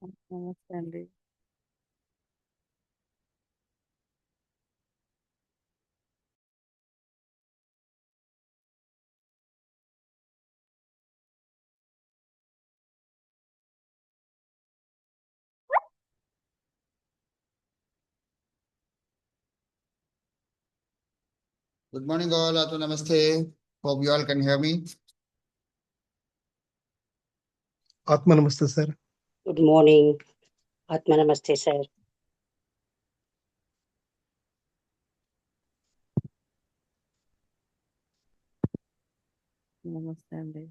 నమస్తే అండి. Good morning, all. Atma Namaste. Hope you all can hear me. Atma Namaste, sir. Good morning. Atma Namaste, sir. నమస్తే అండి.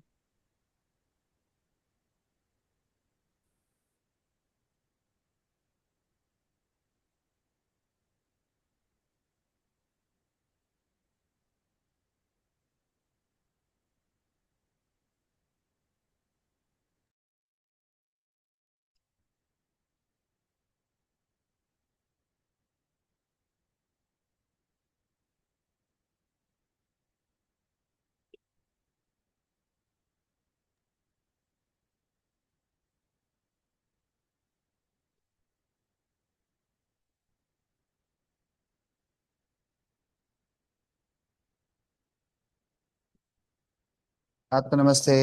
Atma Namaste.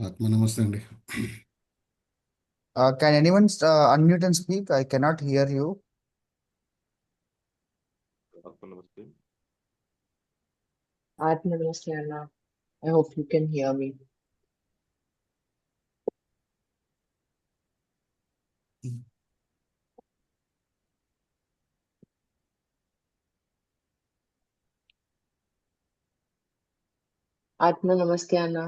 Atma Namaste అండి. Can anyone unmute and speak? I cannot hear you. Atma Namaste. Atma Namaste, Anna. I hope you can hear me. Atma Namaste, Anna.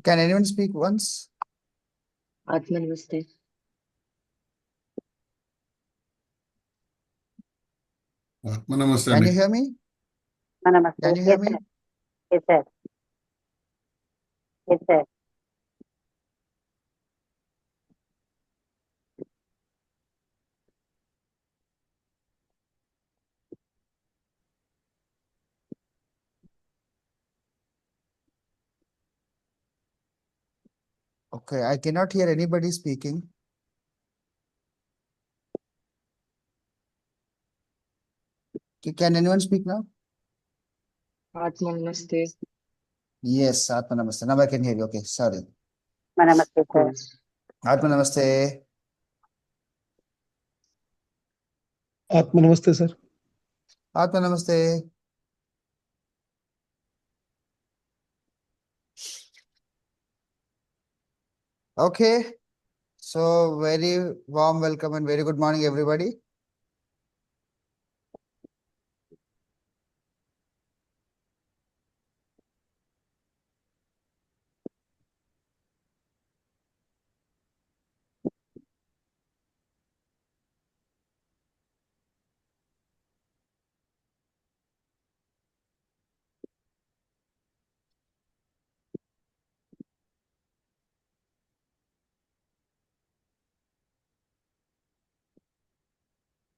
Can anyone speak once? Atma Namaste. Atma Namaste Can అండి. you hear me? Namaste. Can you hear Yes, me? sir. Yes, sir. Yes, sir. Okay, I cannot hear anybody speaking. Can anyone speak now? Atma Namaste. Yes, Atma Namaste. Now I can hear you. Okay, sorry. Namaste, sir. Cool. Atma Namaste. Atma Namaste, sir. Atma Namaste. Okay, so very warm welcome and very good morning, everybody.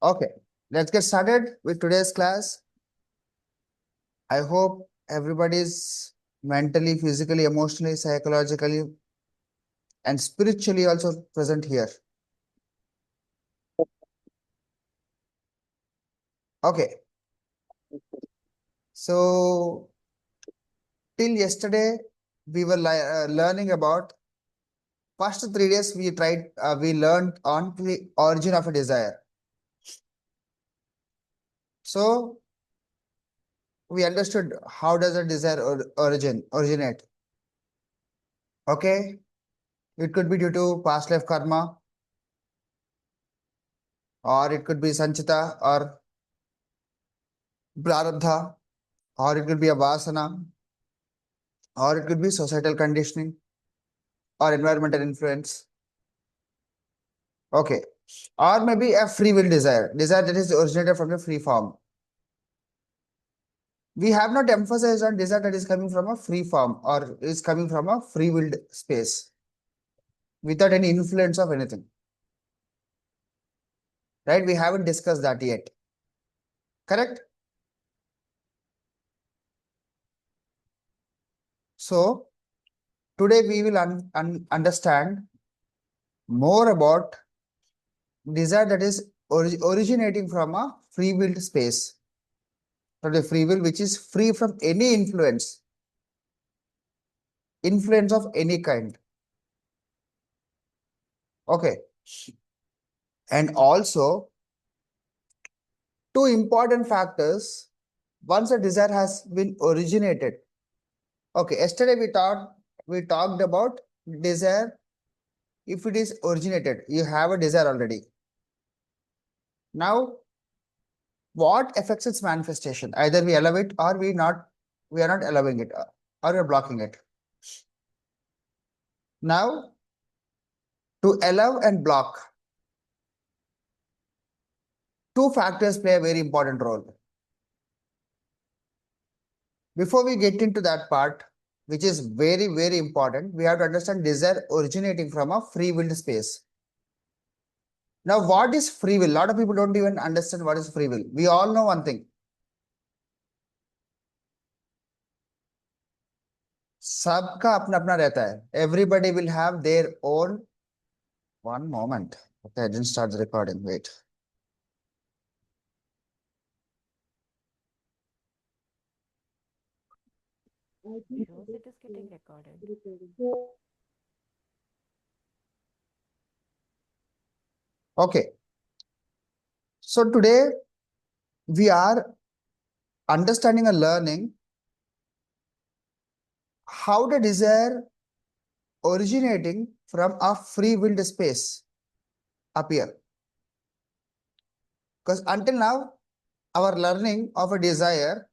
Okay, let's get started with today's class. I hope everybody's mentally, physically, emotionally, psychologically, and spiritually also present here. Okay. So, till yesterday, we were learning about first 3 days we learned on the origin of a desire. So, we understood how does a desire originate. Okay. It could be due to past life karma, or it could be sanchita or prarabdha, or it could be a vasana, or it could be societal conditioning or environmental influence. Okay. Or maybe a free will desire that is originated from a free form. We have not emphasized on desire that is coming from a free form or is coming from a free willed space without any influence of anything. Right? We haven't discussed that yet. Correct? So, today we will understand more about desire that is originating from a free willed space. From a free will which is free from any influence of any kind. Okay. And also, two important factors once a desire has been originated. Okay, yesterday we talked about desire. If it is originated, you have a desire already. Now, what affects its manifestation? Either we allow it or we are not allowing it or we are blocking it. Now, to allow and block, two factors play a very important role. Before we get into that part, which is very, very important, we have to understand desire originating from a free willed space. Now, what is free will? A lot of people don't even understand what is free will. We all know one thing. सबका अपना अपना रहता है. Everybody will have their own. One moment. Okay, I didn't start the recording. Wait. Shows it is getting recorded. Okay. So today we are understanding and learning how the desire originating from a free willed space appear. Because until now, our learning of a desire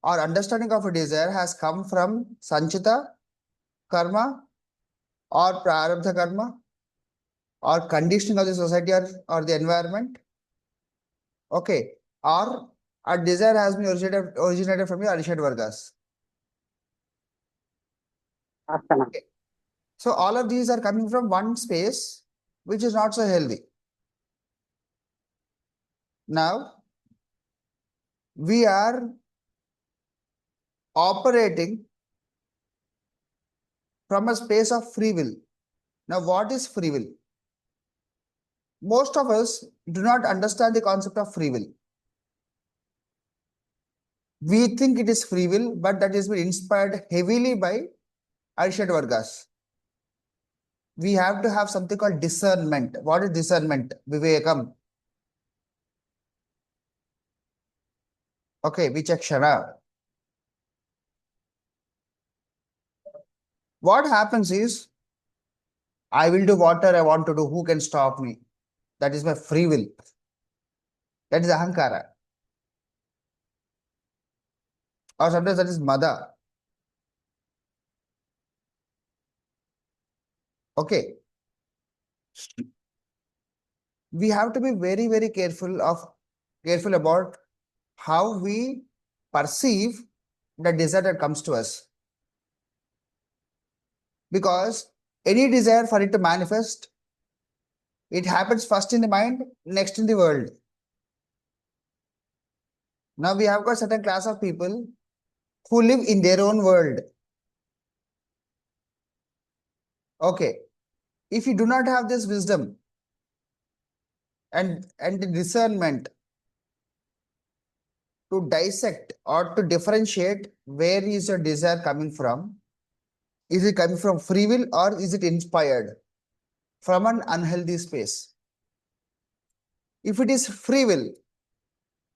or understanding of a desire has come from Sanchita karma or Prarabdha karma or conditioning of the society or the environment. Okay. Or a desire has been originated from the Arishad Vargas. Asana. Okay. So all of these are coming from one space which is not so healthy. Now, we are operating from a space of free will. Now, what is free will? Most of us do not understand the concept of free will. We think it is free will, but that has been inspired heavily by Arishad Vargas. We have to have something called discernment. What is discernment? Vivekam. Okay, Vichakshana. What happens is, I will do whatever I want to do. Who can stop me? That is my free will. That is Ahankara. Or sometimes that is Mada. Okay. We have to be very, very careful about how we perceive the desire that comes to us. Because any desire for it to manifest, it happens first in the mind, next in the world. Now we have got certain class of people who live in their own world. Okay. If you do not have this wisdom and the discernment to dissect or to differentiate where is your desire coming from, is it coming from free will or is it inspired from an unhealthy space? If it is free will,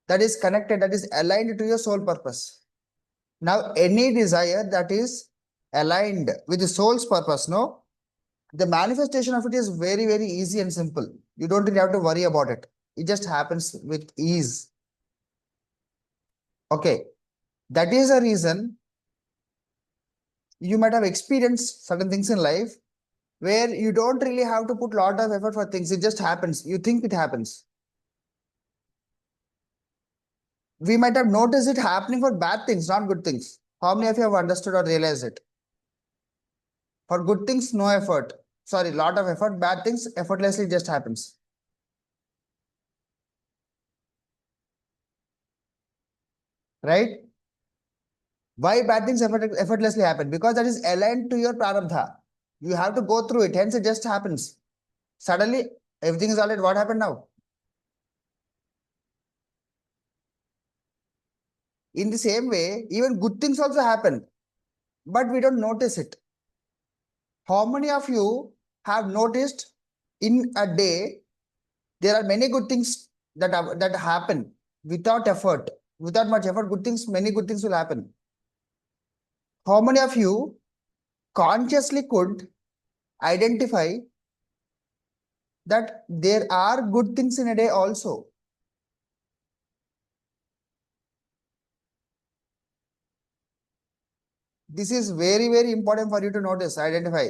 that is connected, that is aligned to your soul purpose. Now, any desire that is aligned with the soul's purpose, no, the manifestation of it is very, very easy and simple. You don't really have to worry about it. It just happens with ease. Okay. That is a reason you might have experienced certain things in life where you don't really have to put a lot of effort for things. It just happens. You think it happens. We might have noticed it happening for bad things, not good things. How many of you have understood or realized it? For good things, no effort. Sorry, lot of effort. Bad things, effortlessly just happens. Right? Why bad things effortlessly happen? Because that is aligned to your prarabdha. You have to go through it. Hence, it just happens. Suddenly, everything is all right. What happened now? In the same way, even good things also happen, but we don't notice it. How many of you have noticed in a day there are many good things that happen without effort, without much effort? Good things, many good things will happen. How many of you consciously could identify that there are good things in a day also? This is very, very important for you to notice, identify.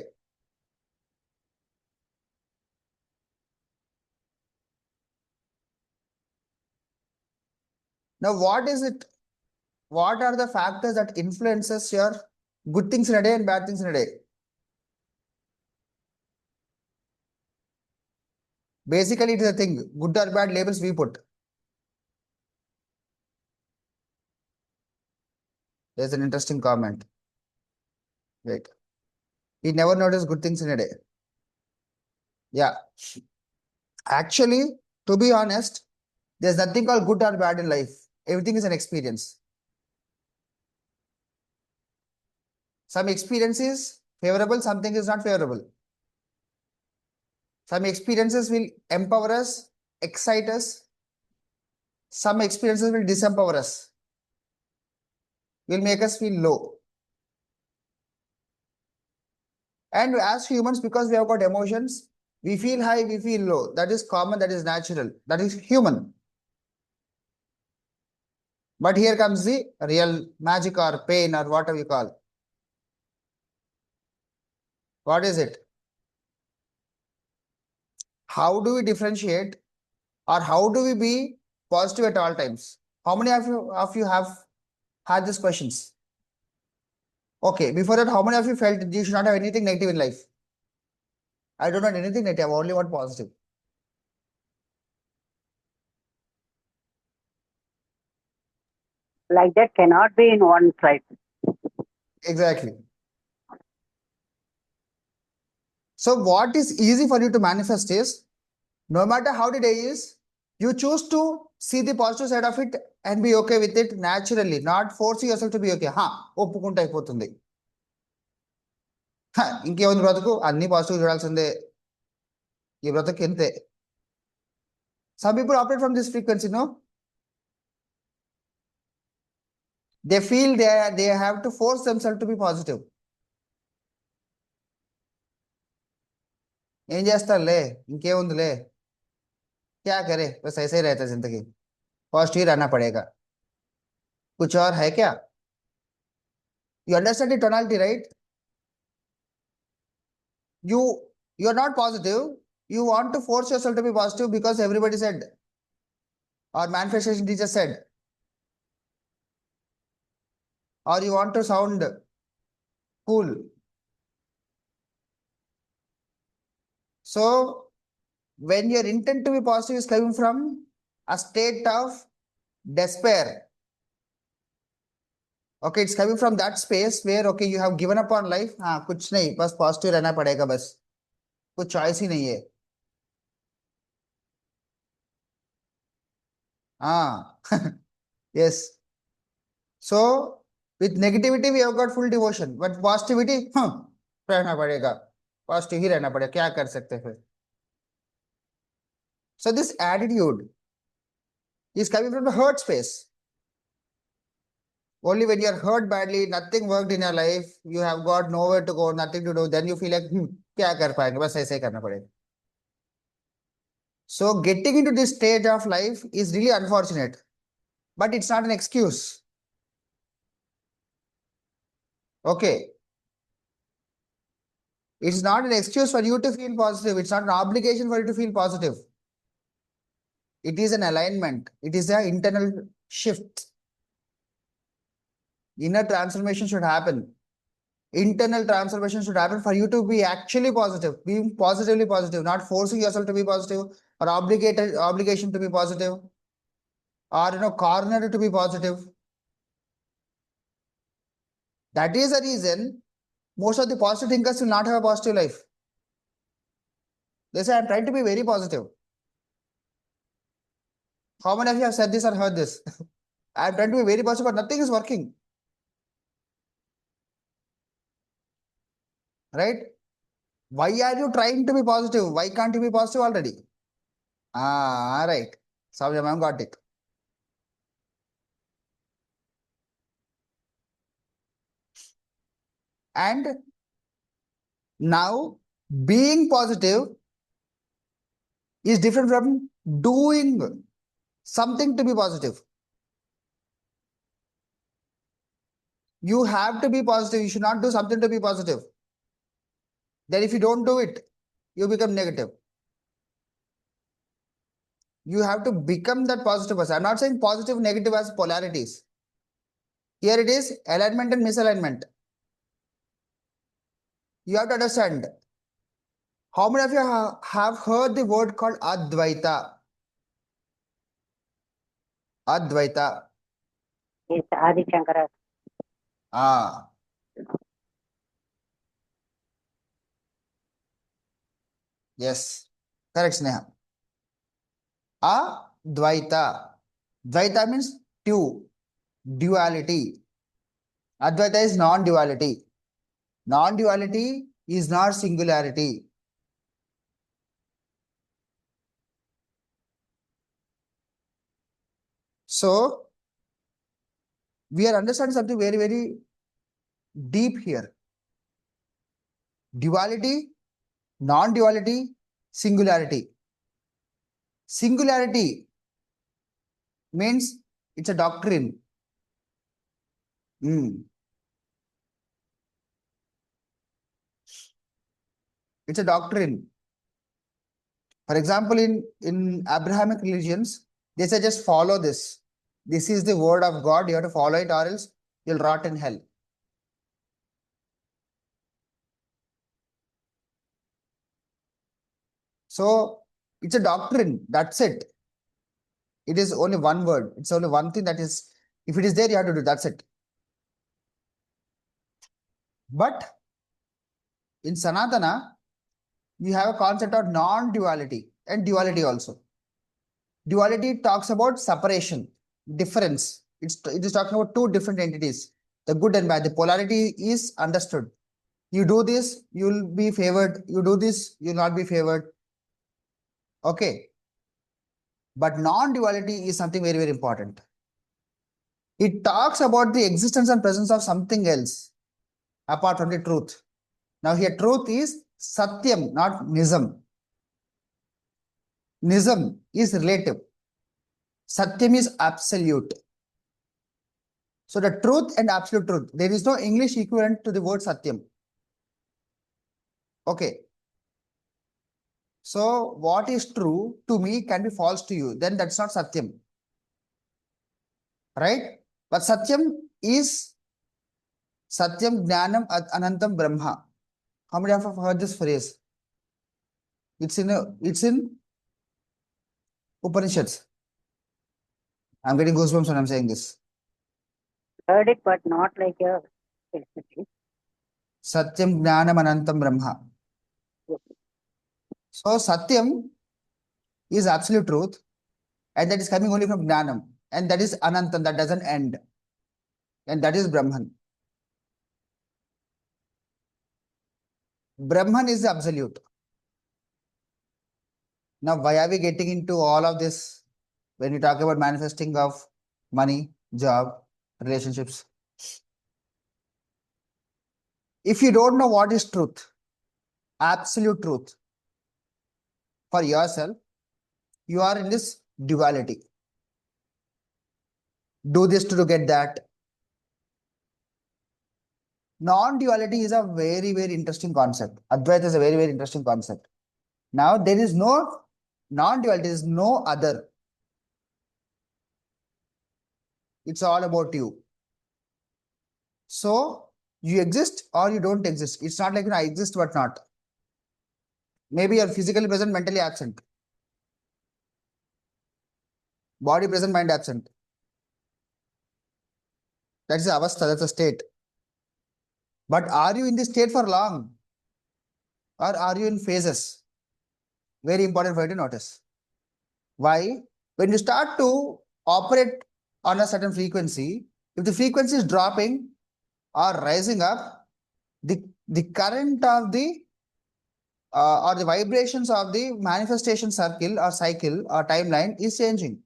Now, what is it? What are the factors that influences your good things in a day and bad things in a day? Basically, it is a thing. Good or bad labels we put. There's an interesting comment. Wait. He never noticed good things in a day. Yeah. Actually, to be honest, there's nothing called good or bad in life. Everything is an experience. Some experience is favorable, something is not favorable. Some experiences will empower us, excite us. Some experiences will disempower us, will make us feel low. And as humans, because we have got emotions, we feel high, we feel low. That is common, that is natural, that is human. But here comes the real magic or pain or whatever you call. What is it? How do we differentiate, or how do we be positive at all times? How many of you have had these questions? Okay, before that, how many of you felt you should not have anything negative in life? I don't want anything negative, I only want positive. Like that cannot be in one side. Exactly. So what is easy for you to manifest is, no matter how the day is, you choose to see the positive side of it and be okay with it naturally, not forcing yourself to be okay. ఒప్పుకుంటే అయిపోతుంది. ఇంకేముంది బ్రతుకు, అన్ని positive చూడాల్సిందే, ఈ బ్రతుకు ఎంతే. Some people operate from this frequency, no? They feel they have to force themselves to be positive. ఏం చేస్తారులే, ఇంకేముందిలే, क्या करे, बस ऐसे ही रहता है जिंदगी, पॉजिटिव ही रहना पड़ेगा, कुछ और है क्या? You understand the tonality, right? You are not positive, you want to force yourself to be positive because everybody said, or manifestation teacher said, or you want to sound cool. So when your intent to be positive is coming from a state of despair, okay, it's coming from that space where, okay, you have given up on life, कुछ नहीं, बस positive रहना पड़ेगा, बस कुछ choice ही नहीं है. Yes. So with negativity we have got full devotion, but positivity रहना पड़ेगा, positive ही रहना पड़ेगा, क्या कर सकते हैं फिर? So this attitude is coming from the hurt space. Only when you are hurt badly, nothing worked in your life, you have got nowhere to go, nothing to do, then you feel like, क्या कर पाएंगे, बस ऐसे ही करना पड़ेगा. So getting into this stage of life is really unfortunate, but it's not an excuse. Okay. It's not an excuse for you to feel positive. It's not an obligation for you to feel positive. It is an alignment. It is an internal shift. Inner transformation should happen. Internal transformation should happen for you to be actually positive, being positively positive, not forcing yourself to be positive or obligation to be positive or cornered to be positive. That is the reason most of the positive thinkers will not have a positive life. They say, I'm trying to be very positive. How many of you have said this or heard this? I'm trying to be very positive, but nothing is working. Right? Why are you trying to be positive? Why can't you be positive already? All right. Sorry, ma'am, got it. And now, being positive is different from doing something to be positive. You have to be positive. You should not do something to be positive. Then if you don't do it, you become negative. You have to become that positive person. I'm not saying positive, negative as polarities. Here it is alignment and misalignment. You have to understand. How many of you have heard the word called Advaita? Advaita. Yes, Adi Shankara. Ah. Yes. Correct, Sneha. Advaita. Dvaita means two. Duality. Advaita is non-duality. Non-duality is not singularity. So, we are understanding something very, very deep here. Duality, non-duality, singularity. Singularity means it's a doctrine. It's a doctrine. For example, in Abrahamic religions, they say just follow this. This is the word of God. You have to follow it or else you'll rot in hell. So it's a doctrine. That's it. It is only one word. It's only one thing that is, if it is there, you have to do. That's it. But in Sanatana, you have a concept of non-duality and duality also. Duality talks about separation, difference. It is talking about two different entities, the good and bad. The polarity is understood. You do this, you'll be favored. You do this, you'll not be favored. Okay. But non-duality is something very, very important. It talks about the existence and presence of something else apart from the truth. Now here truth is satyam, not nizam. Nizam is relative. Satyam is absolute. So the truth and absolute truth. There is no English equivalent to the word satyam. Okay. So what is true to me can be false to you. Then that's not satyam. Right? But satyam is satyam jnanam anantam brahma. How many of you have heard this phrase? It's in Upanishads. I'm getting goosebumps when I'm saying this. Heard it, but not like a. Satyam jnanam anantam brahma. So satyam is absolute truth, and that is coming only from jnanam, and that is anantam, that doesn't end, and that is Brahman. Brahman is the absolute. Now, why are we getting into all of this when we talk about manifesting of money, job, relationships? If you don't know what is truth, absolute truth for yourself, you are in this duality. Do this to get that. Non-duality is a very, very interesting concept. Advaita is a very, very interesting concept. Now, there is no non-duality, there is no other. It's all about you. So, you exist or you don't exist. It's not like, I exist but not. Maybe you're physically present, mentally absent. Body present, mind absent. That's the avastha, that's a state. But are you in this state for long? Or are you in phases? Very important for you to notice. Why? When you start to operate on a certain frequency, if the frequency is dropping or rising up, the current of the or the vibrations of the manifestation circle or cycle or timeline is changing.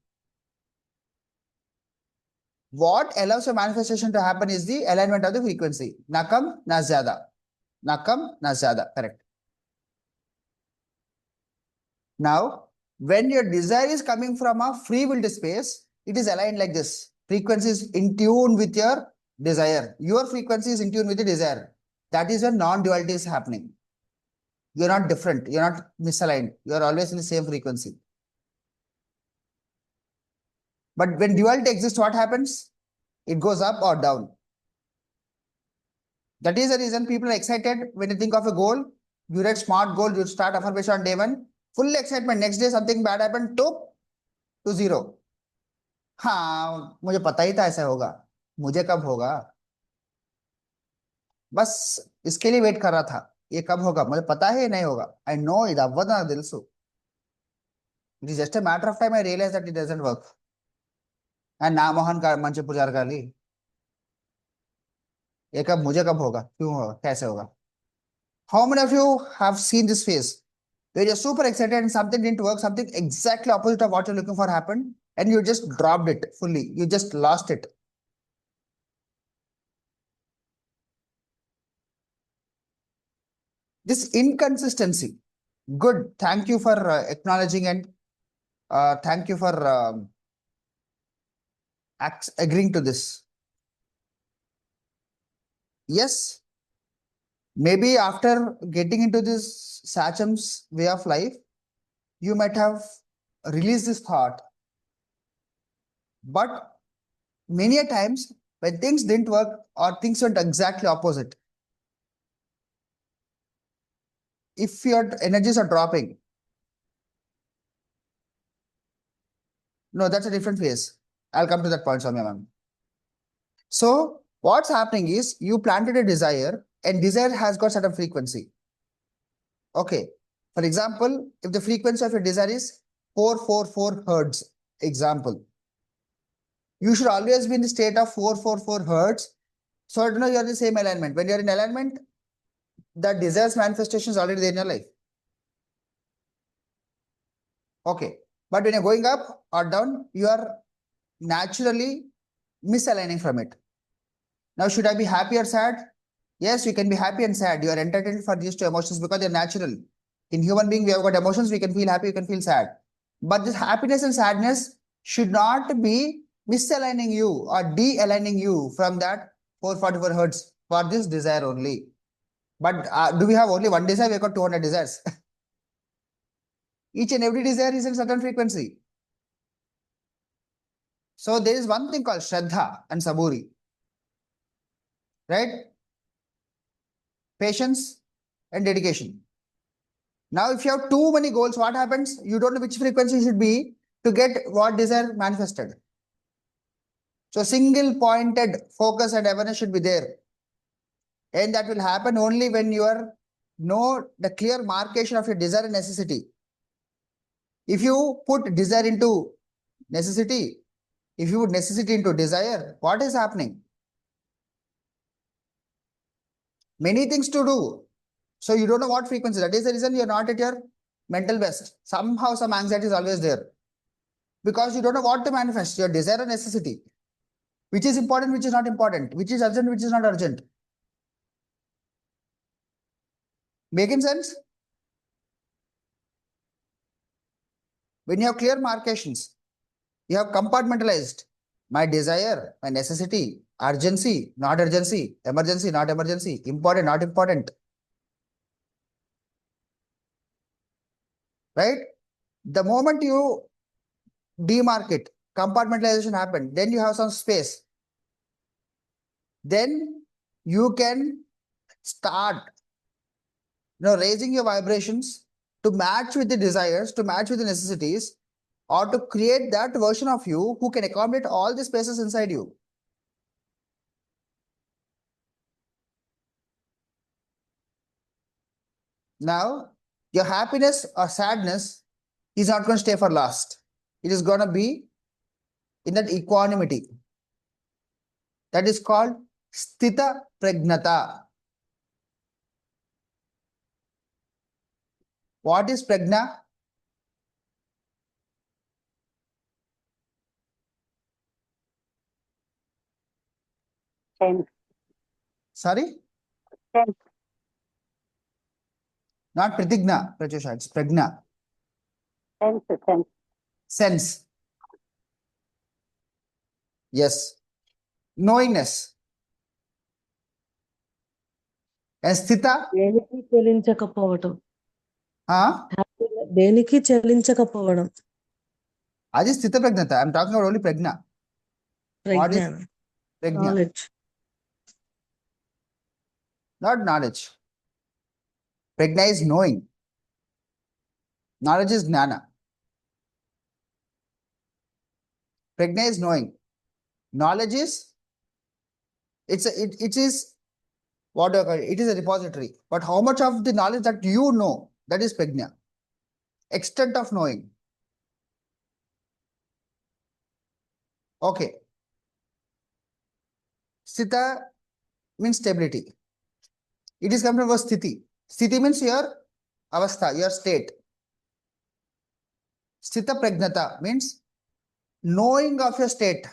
What allows your manifestation to happen is the alignment of the frequency. Na kam, na zyada. Na kam, na zyada. Correct. Now, when your desire is coming from a free will space, it is aligned like this. Frequency is in tune with your desire. Your frequency is in tune with the desire. That is when non-duality is happening. You're not different. You're not misaligned. You're always in the same frequency. But when duality exists, what happens? It goes up or down. That is the reason people are excited when you think of a goal. You read SMART goal, you start affirmation on day 1. Full excitement. Next day something bad happened, to 0. हाँ, मुझे पता ही था ऐसा होगा. मुझे कब होगा? बस इसके लिए वेट कर रहा था. ये कब होगा? मुझे पता है नहीं होगा. I know it. अव्वदा दिलसु. It is just a matter of time. I realize that it doesn't work. And ना मोहन का मंच पुजार कर ली. ये कब मुझे कब होगा? क्यों होगा? कैसे होगा? How many of you have seen this phase? Where you're super excited and something didn't work, something exactly opposite of what you're looking for happened, and you just dropped it fully. You just lost it. This inconsistency. Good. Thank you for acknowledging and thank you for agreeing to this. Yes. Maybe after getting into this Sacham's way of life, you might have released this thought. But many a times when things didn't work or things went exactly opposite, if your energies are dropping, no, that's a different phase. I'll come to that point, Soumya ma'am. So what's happening is you planted a desire and desire has got certain frequency. Okay. For example, if the frequency of your desire is 444 hertz, example, you should always be in the state of 444 hertz. So you're in the same alignment. When you're in alignment, the desire's manifestation is already there in your life. Okay. But when you're going up or down, you are naturally misaligning from it. Now, should I be happy or sad? Yes, you can be happy and sad. You are entitled for these two emotions because they're natural. In human being, we have got emotions. We can feel happy, we can feel sad. But this happiness and sadness should not be misaligning you or de-aligning you from that 444 hertz for this desire only. But do we have only one desire? We've got 200 desires. Each and every desire is in certain frequency. So there is one thing called Shraddha and Saburi. Right? Patience and dedication. Now, if you have too many goals, what happens? You don't know which frequency should be to get what desire manifested. So single pointed focus and awareness should be there. And that will happen only when you know the clear marcation of your desire and necessity. If you put desire into necessity, if you put necessity into desire, what is happening? Many things to do. So you don't know what frequency. That is the reason you're not at your mental best. Somehow some anxiety is always there. Because you don't know what to manifest, your desire and necessity. Which is important, which is not important. Which is urgent, which is not urgent. Making sense? When you have clear markations, you have compartmentalized my desire, my necessity, urgency, not urgency, emergency, not emergency, important, not important, right? The moment you demarket, compartmentalization happened, then you have some space. Then you can start, raising your vibrations to match with the desires, to match with the necessities, or to create that version of you who can accommodate all the spaces inside you. Now, your happiness or sadness is not going to stay for last. It is going to be in that equanimity. That is called sthita pragnata. What is pragna? Sense, Sorry? sense, Not pratigna, Pratyusha, it's pragna. sense. Sense. Yes. Knowingness. And sthita? దేనికి చెలించకపోవటం Huh? దేనికి చెలించకపోవడం That is sthita pragnata. I'm talking about only pragna. What is ప్రజ్ఞానం pragna? Knowledge Not knowledge. Pragna is knowing. Knowledge is gnana. Pragna is knowing. Knowledge is, it is, what do I call it? It is a repository. But how much of the knowledge that you know, that is pragna. Extent of knowing. Okay. Sthita means stability. It is coming from a sthiti. Sthiti means your avastha, your state. Sthita pragnata means knowing of your state.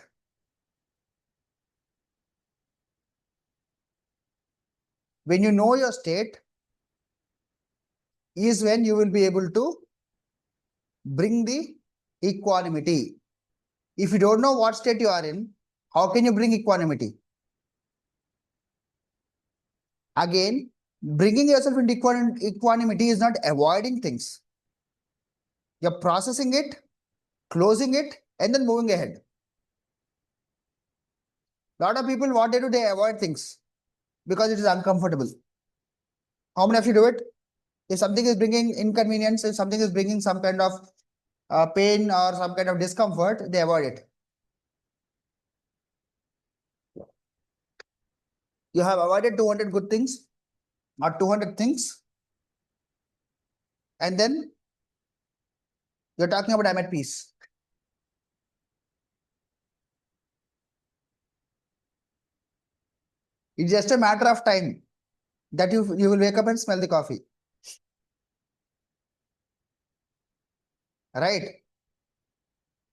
When you know your state is when you will be able to bring the equanimity. If you don't know what state you are in, how can you bring equanimity? Again, bringing yourself into equanimity is not avoiding things. You're processing it, closing it, and then moving ahead. A lot of people, what they do, they avoid things because it is uncomfortable. How many of you do it? If something is bringing inconvenience, if something is bringing some kind of pain or some kind of discomfort, they avoid it. You have avoided 200 good things or 200 things, and then you're talking about I'm at peace. It's just a matter of time that you will wake up and smell the coffee. Right?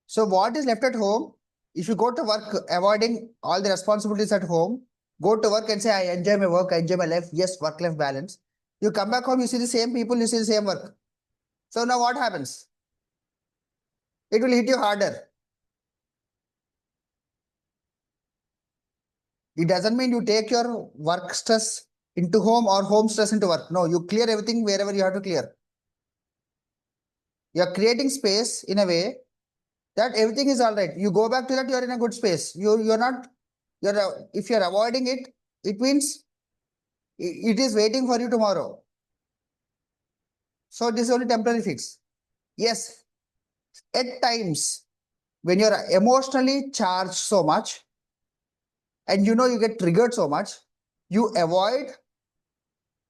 So what is left at home? If you go to work avoiding all the responsibilities at home, go to work and say, I enjoy my work, I enjoy my life. Yes, work-life balance. You come back home, you see the same people, you see the same work. So now what happens? It will hit you harder. It doesn't mean you take your work stress into home or home stress into work. No, you clear everything wherever you have to clear. You're creating space in a way that everything is all right. You go back to that, you're in a good space. If you're avoiding it, it means it is waiting for you tomorrow. So this is only temporary fix. Yes, at times when you're emotionally charged so much and you get triggered so much, you avoid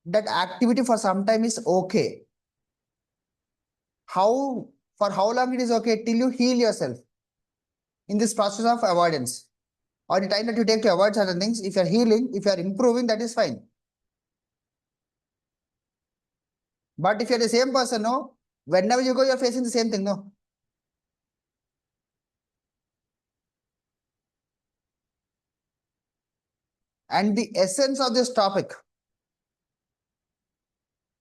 that activity for some time is okay. For how long it is okay? Till you heal yourself in this process of avoidance. Or the time that you take to avoid certain things, if you're healing, if you're improving, that is fine. But if you're the same person, no, whenever you go, you're facing the same thing, no. And the essence of this topic,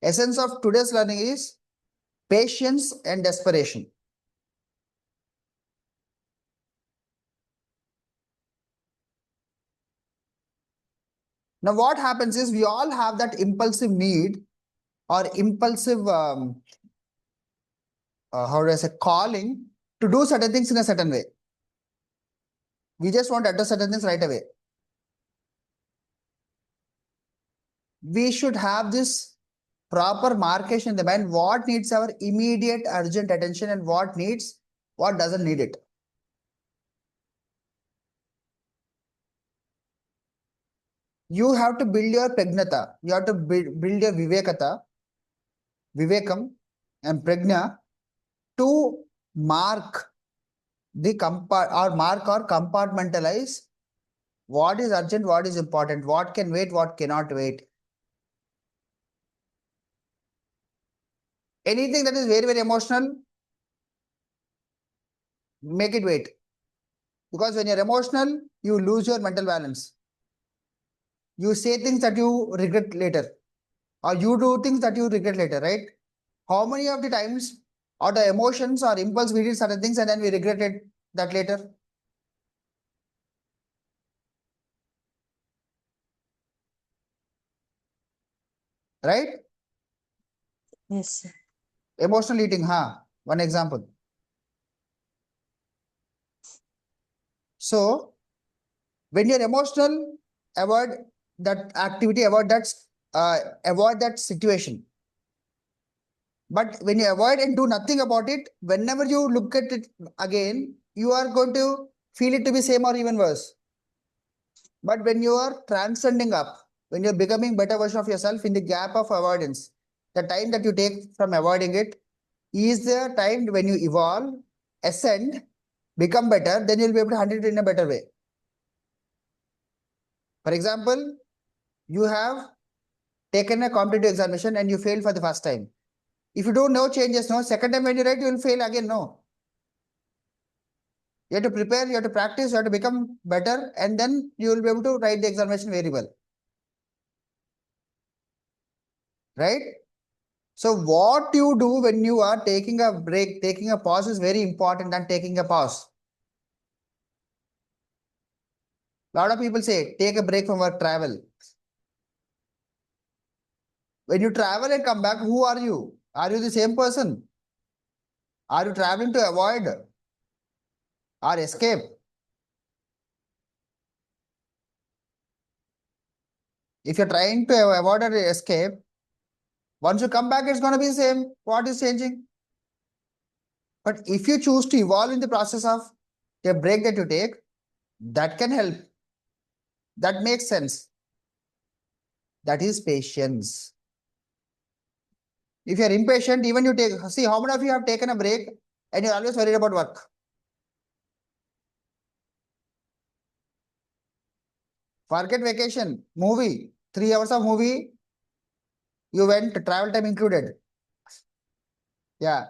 essence of today's learning is patience and desperation. Now, what happens is we all have that impulsive need or impulsive, how do I say, calling to do certain things in a certain way. We just want to address certain things right away. We should have this proper markation in the mind, what needs our immediate urgent attention and what doesn't need it. You have to build your pragnata. You have to build your vivekam and prajna to mark or compartmentalize what is urgent, what is important, what can wait, what cannot wait. Anything that is very, very emotional, make it wait. Because when you're emotional, you lose your mental balance. You say things that you regret later, or you do things that you regret later, right? How many of the times out of emotions or impulse we did certain things and then we regretted that later? Right? Yes, sir. Emotional eating, one example. So, when you're emotional, avoid that activity, avoid that situation. But when you avoid and do nothing about it, whenever you look at it again, you are going to feel it to be same or even worse. But when you are transcending up, when you're becoming better version of yourself in the gap of avoidance, the time that you take from avoiding it is the time when you evolve, ascend, become better, then you'll be able to handle it in a better way. For example, you have taken a competitive examination and you failed for the first time. If you do no changes, no, second time when you write, you will fail again, no. You have to prepare, you have to practice, you have to become better, and then you will be able to write the examination very well. Right? So what you do when you are taking a break, taking a pause is very important than taking a pause. A lot of people say, take a break from work, travel. When you travel and come back, who are you? Are you the same person? Are you traveling to avoid or escape? If you're trying to avoid or escape, once you come back, it's going to be the same. What is changing? But if you choose to evolve in the process of the break that you take, that can help. That makes sense. That is patience. If you're impatient, even you take, see how many of you have taken a break and you're always worried about work. Forget vacation, movie, 3 hours of movie, you went, travel time included. Yeah.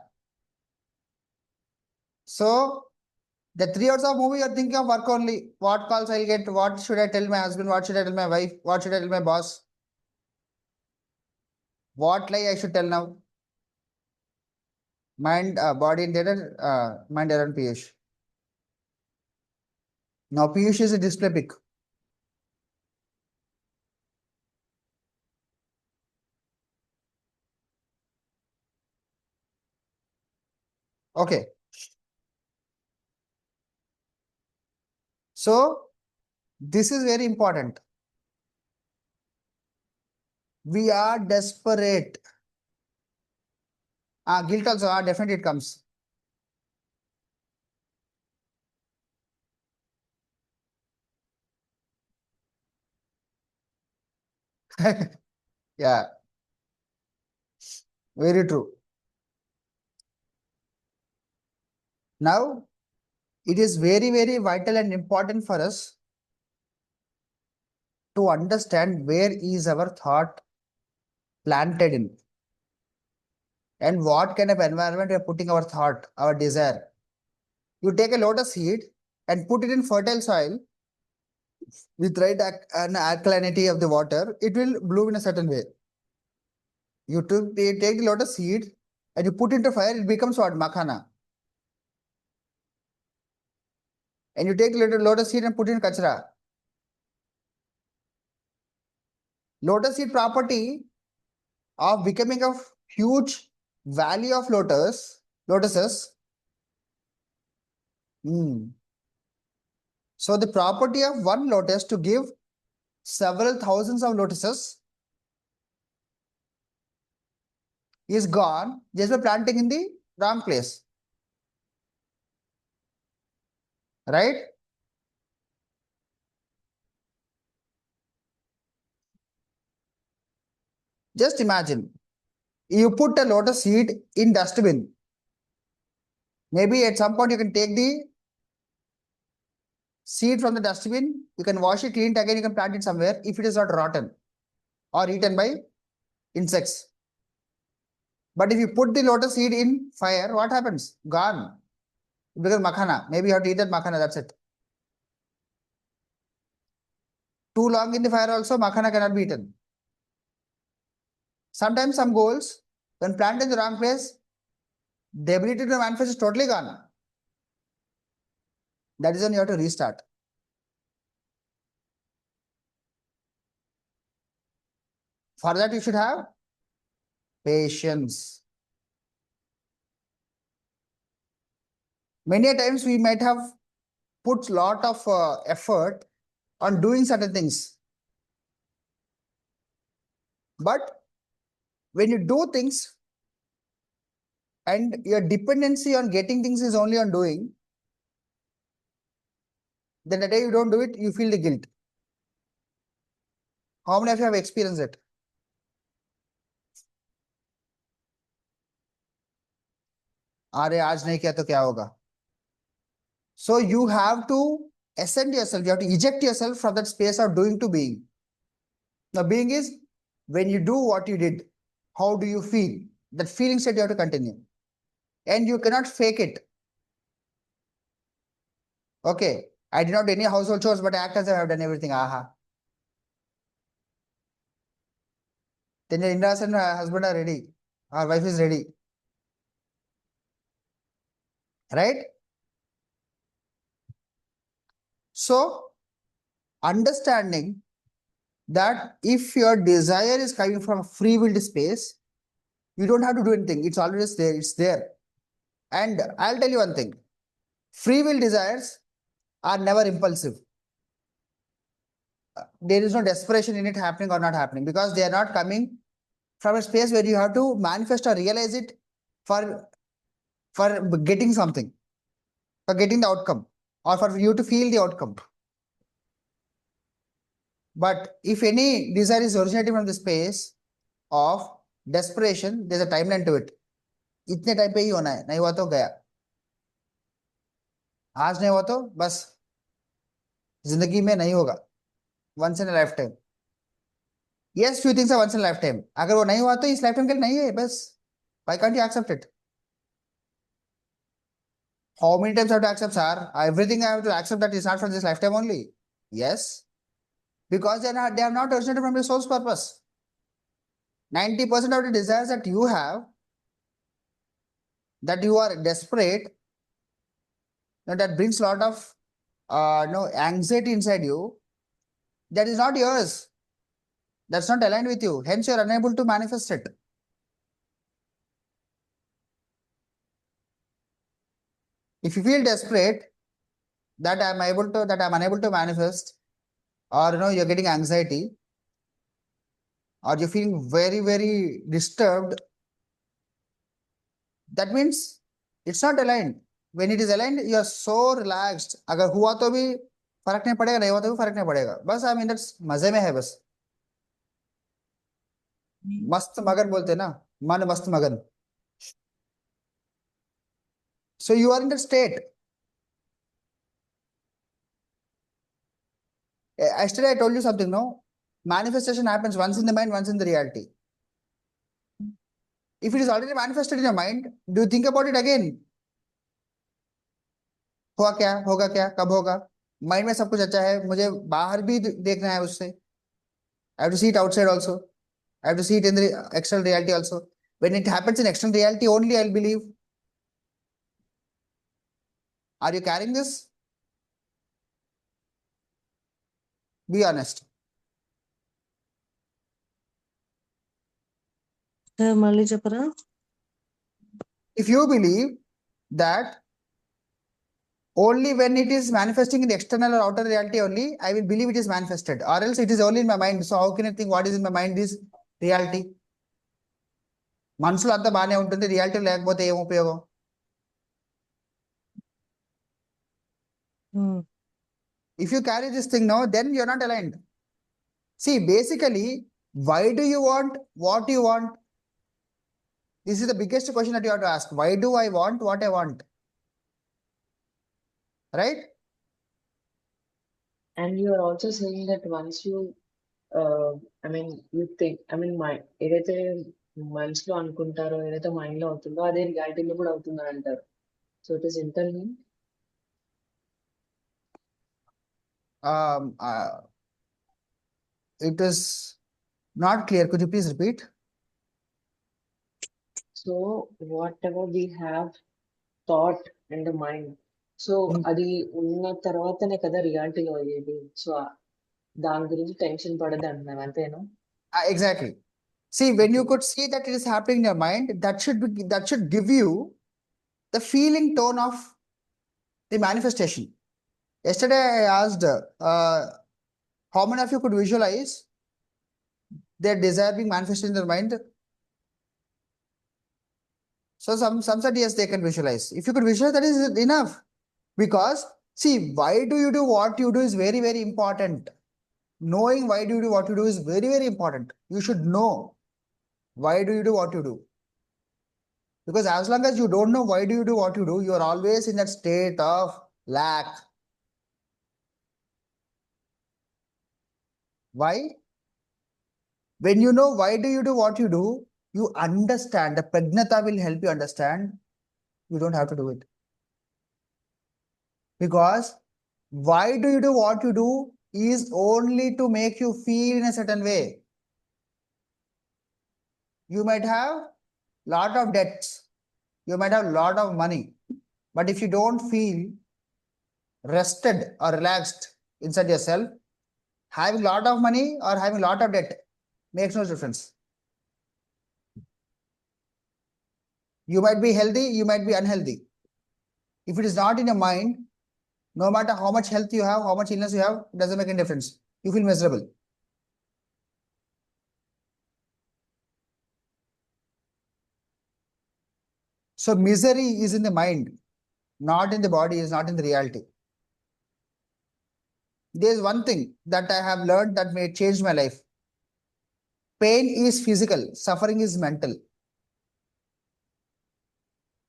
So the 3 hours of movie, you're thinking of work only. What calls I'll get? What should I tell my husband? What should I tell my wife? What should I tell my boss? What lie I should tell now? Mind, body and data, mind around Piyush. Now Piyush is a display pic. Okay. So this is very important. We are desperate. Guilt also, definitely it comes. Yeah, very true. Now, it is very, very vital and important for us to understand where is our thought planted in and what kind of environment we are putting our thought, our desire. You take a lotus seed and put it in fertile soil with right an alkalinity of the water, it will bloom in a certain way. You take the lotus seed and you put it into fire, it becomes what? Makhana. And you take lotus seed and put it in kachra. Lotus seed property of becoming a huge valley of lotuses. So the property of one lotus to give several thousands of lotuses is gone just by planting in the wrong place. Right? Just imagine, you put a lotus seed in dustbin. Maybe at some point you can take the seed from the dustbin, you can wash it, clean it again, you can plant it somewhere if it is not rotten or eaten by insects. But if you put the lotus seed in fire, what happens? Gone. Because makhana. Maybe you have to eat that makhana, that's it. Too long in the fire also, makhana cannot be eaten. Sometimes some goals, when planted in the wrong place, the ability to manifest is totally gone. That is when you have to restart. For that, you should have patience. Many a times we might have put lot of effort on doing certain things. But when you do things and your dependency on getting things is only on doing, then the day you don't do it, you feel the guilt. How many of you have experienced it? अरे आज नहीं किया तो क्या होगा? So you have to ascend yourself, you have to eject yourself from that space of doing to being. Now being is when you do what you did, how do you feel? That feeling state you have to continue. And you cannot fake it. Okay, I did not do any household chores, but I act as if I have done everything. Aha. Then your in-laws and husband are ready. Our wife is ready. Right? So, understanding that if your desire is coming from a free willed space, you don't have to do anything. It's always there. It's there. And I'll tell you one thing. Free will desires are never impulsive. There is no desperation in it happening or not happening because they are not coming from a space where you have to manifest or realize it for getting something, for getting the outcome, or for you to feel the outcome. But if any desire is originating from the space of desperation, there's a timeline to it. इतने time पे ही होना है, नहीं हुआ तो गया. आज नहीं हुआ तो बस जिंदगी में नहीं होगा. Once in a lifetime. Yes, few things are once in a lifetime. अगर वो नहीं हुआ तो इस lifetime के लिए नहीं है बस. Why can't you accept it? How many times I have to accept, sir? Everything I have to accept that is not for this lifetime only. Yes. Because they have not originated from your soul's purpose. 90% of the desires that you have, that you are desperate, that brings a lot of anxiety inside you, that is not yours. That's not aligned with you. Hence, you are unable to manifest it. If you feel desperate that I'm unable to manifest, or you're getting anxiety, or you're feeling very, very disturbed, that means it's not aligned. When it is aligned, you are so relaxed. अगर हुआ तो भी फर्क नहीं पड़ेगा, नहीं हुआ तो भी फर्क नहीं पड़ेगा. बस I mean that's मजे में है बस. मस्त मगन बोलते ना, मन मस्त मगन. So you are in that state. Yesterday I told you something, no? Manifestation happens once in the mind, once in the reality. If it is already manifested in your mind, do you think about it again? हुआ क्या, होगा क्या, कब होगा? Mind में सब कुछ अच्छा है, मुझे बाहर भी देखना है उससे. I have to see it outside also. I have to see it in the external reality also. When it happens in external reality only, I'll believe. Are you carrying this? Be honest. Sir మళ్ళీ చెప్పరా? If you believe that only when it is manifesting in the external or outer reality only, I will believe it is manifested, or else it is only in my mind. So how can I think what is in my mind is reality? మనసులో అంతా బాగానే ఉంటుంది, reality లేకపోతే ఏం ఉపయోగం? If you carry this thing now, then you're not aligned. See, basically, why do you want what you want? This is the biggest question that you have to ask. Why do I want what I want? Right? And you are also saying that once you, you think, ఏదైతే మనసులో అనుకుంటారో, ఏదైతే mind లో అవుతుందో అదే రియాలిటీలో కూడా అవుతుందని అంటారు. So it is internal. It is not clear. Could you please repeat? So whatever we have thought in the mind, so అది ఉన్న తర్వాతనే కదా రియాలిటీలో అయ్యేది. సో దాని గురించి టెన్షన్ పడద్దు అంటున్నాను, అంతేనా? Exactly. See, when you Okay. could see that it is happening in your mind, that should give you the feeling tone of the manifestation. Yesterday I asked, how many of you could visualize their desire being manifested in their mind? So some said yes, they can visualize. If you could visualize, that is enough. Because see, why do you do what you do is very, very important. Knowing why do you do what you do is very, very important. You should know why do you do what you do. Because as long as you don't know why do you do what you do, you are always in that state of lack. Why? When you know why do you do what you do, you understand. The Pragnata will help you understand. You don't have to do it. Because why do you do what you do is only to make you feel in a certain way. You might have lot of debts. You might have lot of money. But if you don't feel rested or relaxed inside yourself, having lot of money or having lot of debt makes no difference. You might be healthy, you might be unhealthy. If it is not in your mind, no matter how much health you have, how much illness you have, it doesn't make any difference. You feel miserable. So misery is in the mind, not in the body, is not in the reality. There is one thing that I have learned that may change my life. Pain is physical, suffering is mental.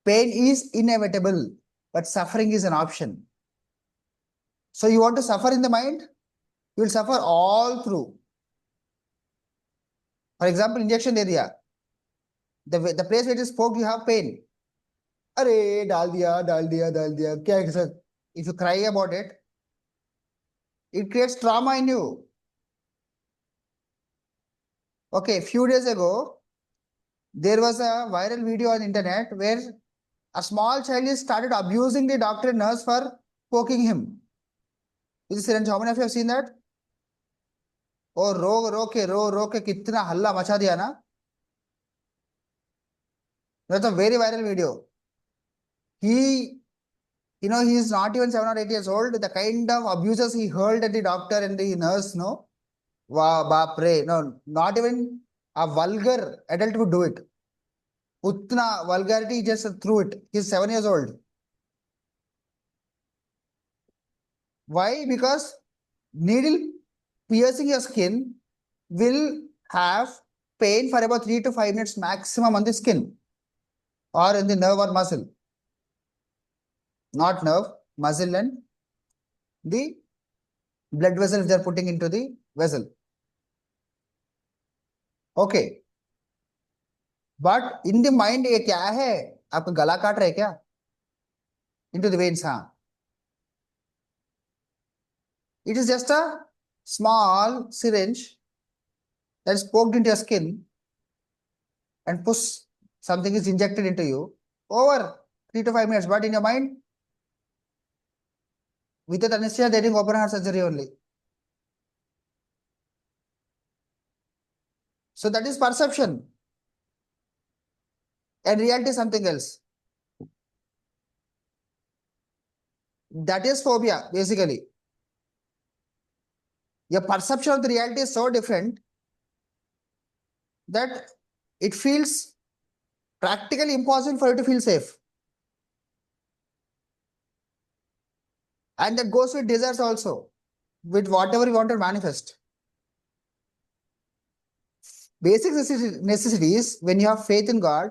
Pain is inevitable, but suffering is an option. So you want to suffer in the mind? You will suffer all through. For example, injection area. The place where it is poked, you have pain. Arey, dal diya, dal diya, dal diya. Kya hai, sir? If you cry about it, it creates trauma in you. Okay, a few days ago, there was a viral video on the internet where a small child is started abusing the doctor and nurse for poking him. Is it how many of you have seen that? Oh, ro ke kitna halla macha diya na. That's a very viral video. He is not even 7 or 8 years old. The kind of abuses he hurled at the doctor and the nurse, no? Wow, bapre. No, not even a vulgar adult would do it. Utna vulgarity he just threw it. He's 7 years old. Why? Because needle piercing your skin will have pain for about 3 to 5 minutes maximum on the skin or in the nerve or muscle. Not nerve, muscle and the blood vessel they are putting into the vessel. Okay. But in the mind, ये क्या है? आपका गला काट रहे क्या? Into the veins, हाँ. It is just a small syringe that is poked into your skin and something is injected into you over 3 to 5 minutes. But in your mind, without anesthesia, they are doing open heart surgery only. So that is perception. and reality is something else. That is phobia, basically. Your perception of the reality is so different that it feels practically impossible for you to feel safe. And that goes with desires also, with whatever you want to manifest. Basic necessities, when you have faith in God,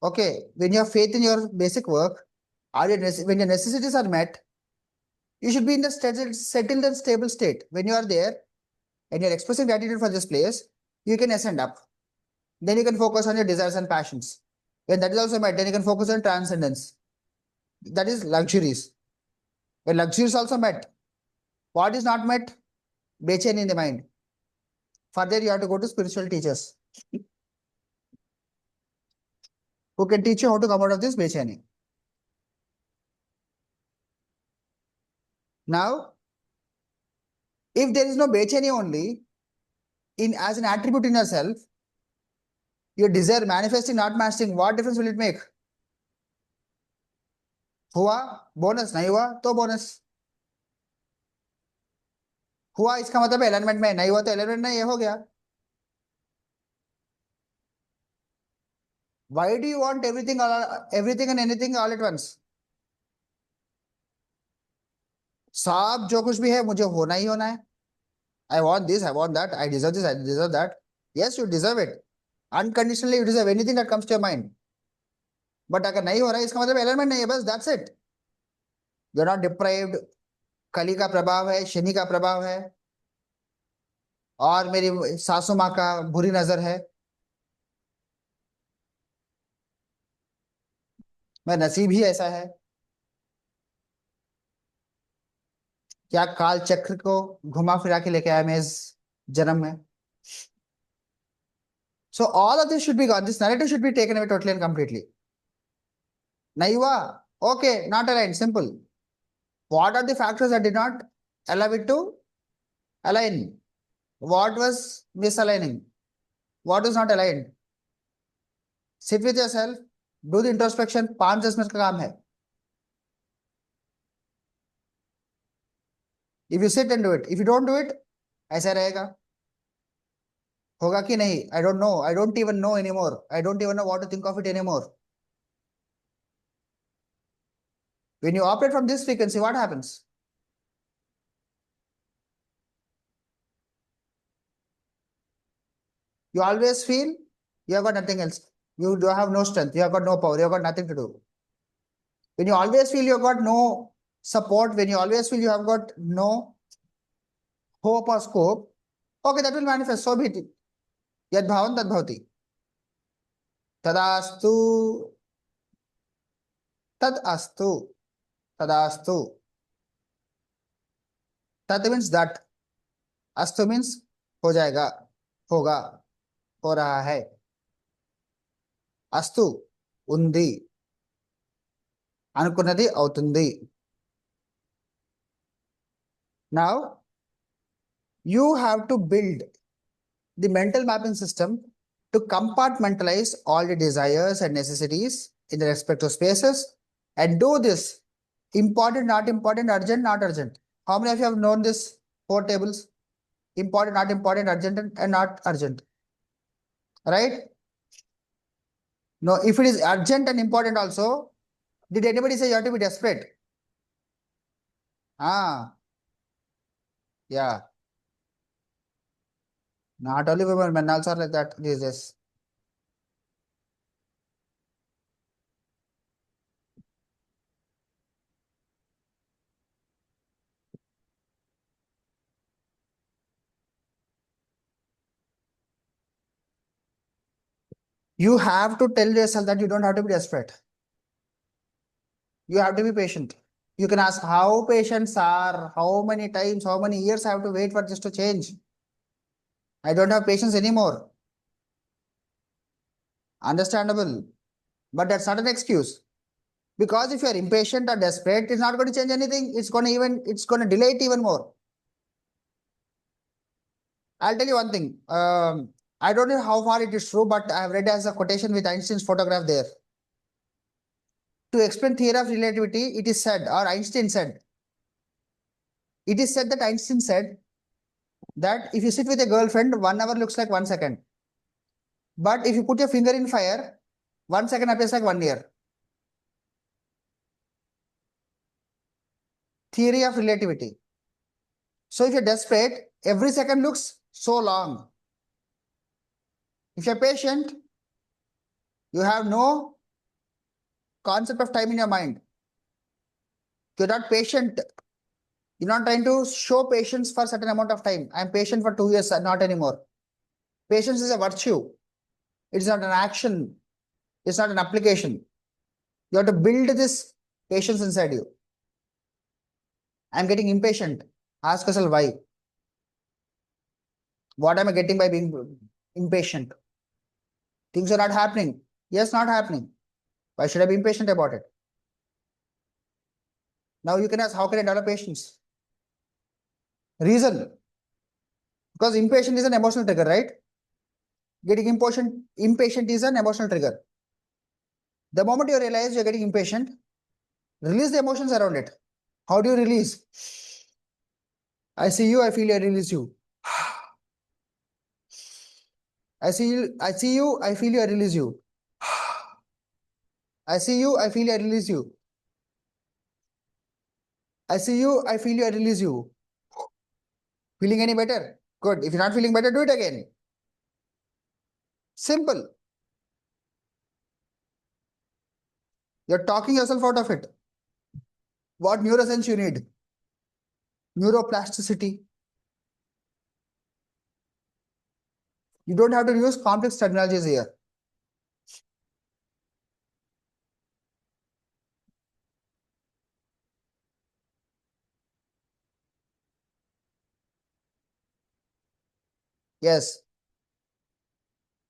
okay, when you have faith in your basic work, when your necessities are met, you should be in the settled and stable state. When you are there and you're expressing gratitude for this place, you can ascend up. Then you can focus on your desires and passions. When that is also met, then you can focus on transcendence. That is luxuries. When luxuries also met, what is not met? Bechani in the mind. Further, you have to go to spiritual teachers who can teach you how to come out of this bechani. Now, if there is no bechani only, as an attribute in yourself, your desire manifesting, not manifesting, what difference will it make? हुआ bonus, नहीं हुआ तो bonus, हुआ इसका मतलब alignment में, नहीं हुआ तो अलाइनमेंट नहीं, ये हो गया. Why do you want everything and anything all at once? सब जो कुछ भी है मुझे होना ही होना है. I want this, I want that, I deserve this, I deserve that. Yes, you deserve it. Unconditionally, you deserve anything that comes to your mind. But अगर नहीं हो रहा है, इसका मतलब alignment नहीं है, बस that's it. You're not deprived. कली का प्रभाव है, शनि का प्रभाव है, और मेरी सासू माँ का बुरी नजर है. मैं नसीब ही ऐसा है. क्या काल चक्र को घुमा फिरा के लेके आया मैं इस जन्म में. So all of this should be gone. This narrative should be taken away totally and completely. नहीं हुआ, okay, not aligned, simple. What are the factors that did not allow it to align? What was misaligning? What was not aligned? Sit with yourself, do the introspection. 5-10 minute का काम है. If you sit and do it, if you don't do it, ऐसा रहेगा. होगा कि नहीं, I don't know. I don't even know anymore. I don't even know what to think of it anymore. When you operate from this frequency, what happens? You always feel you have got nothing else. You do have no strength. You have got no power. You have got nothing to do. When you always feel you have got no support, when you always feel you have got no hope or scope, okay, that will manifest. So be it. Yad bhavan tad bhavati. Tadastu. Tad astu. Tadastu. Tat means that. Astu means हो जाएगा, होगा, हो रहा है. అస్తు ఉంది, అనుకున్నది అవుతుంది. Now you have to build the mental mapping system to compartmentalize all the desires and necessities in the respective spaces and do this important, not important, urgent, not urgent. How many of you have known this 4 tables? Important, not important, urgent, and not urgent. Right? No, if it is urgent and important also, did anybody say you have to be desperate? Yeah. Not only women, men also are like that these days. You have to tell yourself that you don't have to be desperate. You have to be patient. You can ask how patients are, how many times, how many years I have to wait for this to change. I don't have patience anymore. Understandable. But that's not an excuse. Because if you are impatient or desperate, it's not going to change anything. It's going to delay it even more. I'll tell you one thing. I don't know how far it is true, but I have read as a quotation with Einstein's photograph there. To explain theory of relativity, it is said, or Einstein said, it is said that Einstein said that if you sit with a girlfriend, 1 hour looks like 1 second. But if you put your finger in fire, 1 second appears like 1 year. Theory of relativity. So if you're desperate, every second looks so long. If you're patient, you have no concept of time in your mind. You're not patient. You're not trying to show patience for a certain amount of time. I'm patient for 2 years, not anymore. Patience is a virtue. It's not an action. It's not an application. You have to build this patience inside you. I'm getting impatient. Ask yourself why. What am I getting by being impatient? Things are not happening. Yes, not happening. Why should I be impatient about it? Now you can ask, how can I develop patience? Reason. Because impatient is an emotional trigger, right? Getting impatient is an emotional trigger. The moment you realize you're getting impatient, release the emotions around it. How do you release? I see you, I feel you, I release you. I see you, I feel you, I release you. I see you, I feel you, I release you. I see you, I feel you, I release you. Feeling any better? Good. If you're not feeling better, do it again. Simple. You're talking yourself out of it. What neuroscience you need? Neuroplasticity. You don't have to use complex terminologies here. Yes.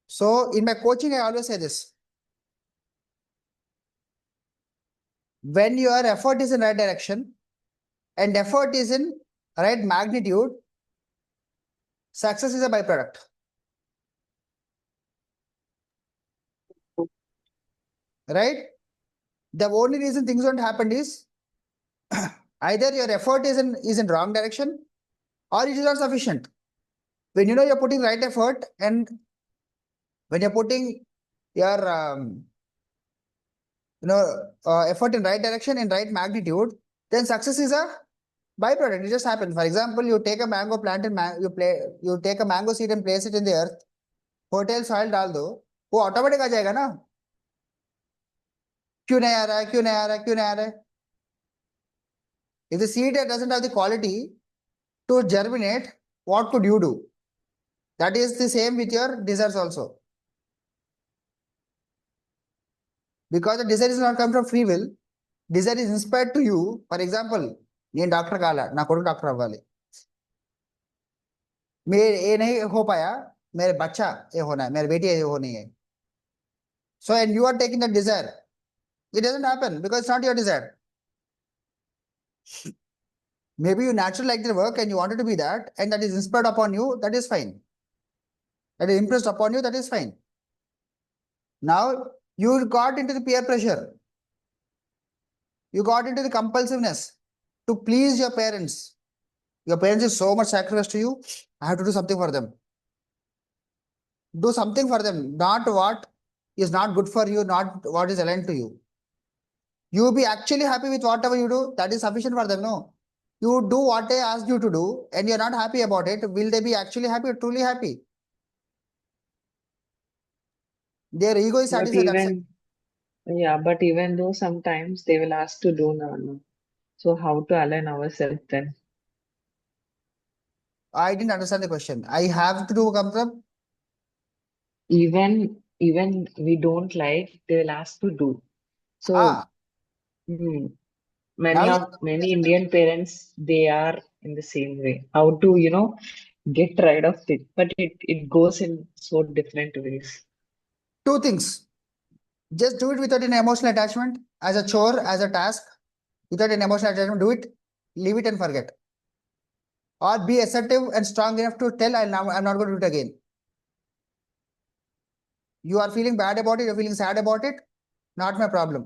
So in my coaching, I always say this. When your effort is in right direction and effort is in right magnitude, success is a byproduct. Right? The only reason things don't happen is either your effort is in wrong direction or it is not sufficient. When you know you're putting right effort and when you're putting your effort in right direction in right magnitude, then success is a byproduct. It just happens. For example, you take a mango plant and you take a mango seed and place it in the earth, fertile soil डाल दो, वो automatic आ जाएगा ना? क्यों नहीं आ रहा है? क्यों नहीं आ रहा है? क्यों नहीं आ रहा है? If the seed doesn't have the quality to germinate, what could you do? That is the same with your desires also. Because the desire is not come from free will, desire is inspired to you. For example, నేను doctor కావాలా, నా కొడుకు doctor అవ్వాలి, ये नहीं हो पाया, मेरे बच्चा ये होना है, मेरी बेटी ये होनी है. So and you are taking that desire, it doesn't happen because it's not your desire. Maybe you naturally like the work and you wanted to be that, and that is inspired upon you, that is fine. That is impressed upon you, that is fine. Now you got into the peer pressure. You got into the compulsiveness to please your parents. Your parents is so much sacrifice to you. I have to do something for them. Do something for them, not what is not good for you, not what is aligned to you. You be actually happy with whatever you do, that is sufficient for them. No, you do what they asked you to do and you're not happy about it. Will they be actually happy, truly happy? Their ego is But satisfied. That's it. but even though sometimes they will ask to do no. So how to align ourselves then? I didn't understand the question. I have to do comes up. Even we don't like, they will ask to do. So Ah, many now Indian parents, they are in the same way. How to, get rid of it. But it goes in so different ways. two things. Just do it without an emotional attachment, as a chore, as a task, without an emotional attachment. Do it, leave it and forget. Or be assertive and strong enough to tell, I'm not going to do it again. You are feeling bad about it, you're feeling sad about it, not my problem.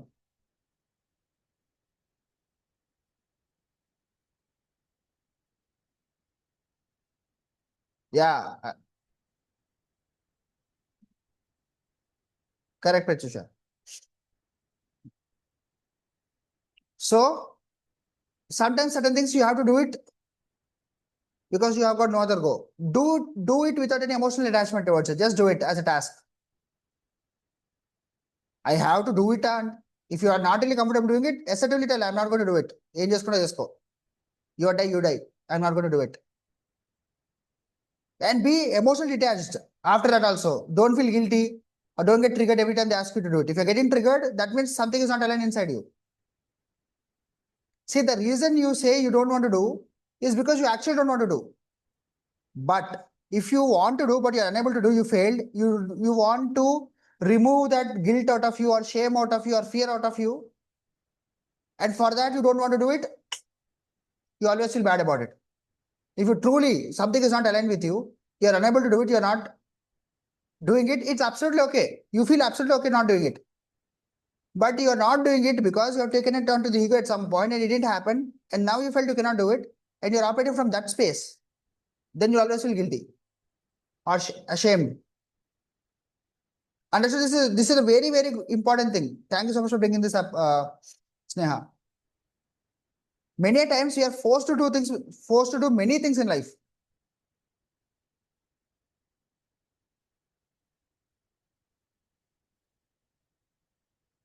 Yeah, correct, Pratyusha. So sometimes certain things you have to do it because you have got no other go. Do it without any emotional attachment towards it. Just do it as a task. I have to do it, and if you are not really comfortable doing it, assertively tell I'm not going to do it. Em chestukunna chesko. You die, you die. I'm not going to do it. And be emotionally detached after that also. Don't feel guilty or don't get triggered every time they ask you to do it. If you're getting triggered, that means something is not aligned inside you. See, the reason you say you don't want to do is because you actually don't want to do. But if you want to do, but you're unable to do, you failed, you want to remove that guilt out of you or shame out of you or fear out of you. And for that, you don't want to do it. You always feel bad about it. If you truly, something is not aligned with you, you're unable to do it, you're not doing it, it's absolutely okay. You feel absolutely okay not doing it. But you're not doing it because you have taken it onto the ego at some point and it didn't happen. And now you felt you cannot do it. And you're operating from that space. Then you always feel guilty or ashamed. Understood? This is a very, very important thing. Thank you so much for bringing this up, Sneha. Many times we are forced to do things, forced to do many things in life.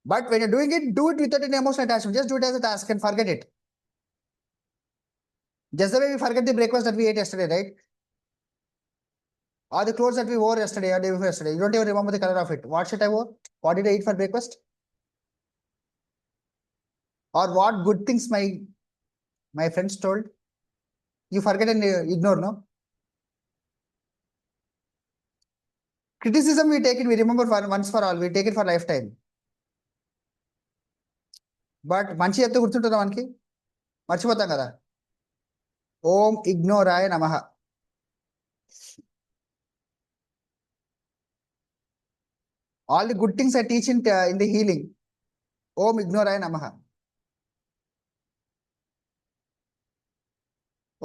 But when you're doing it, do it without any emotional attachment. Just do it as a task and forget it. Just the way we forget the breakfast that we ate yesterday, right? Or the clothes that we wore yesterday or day before yesterday. You don't even remember the color of it. What shirt I wore? What did I eat for breakfast? Or what good things my friends told? You forget and ignore, no? Criticism, we take it, we remember for once for all, we take it for lifetime. But మంచి చెప్తే గుర్తుంటుందా మనకి? మర్చిపోతాం కదా. ఓం ఇగ్నోరాయ నమః. All the good things I teach in the healing. Om ignoraya namaha.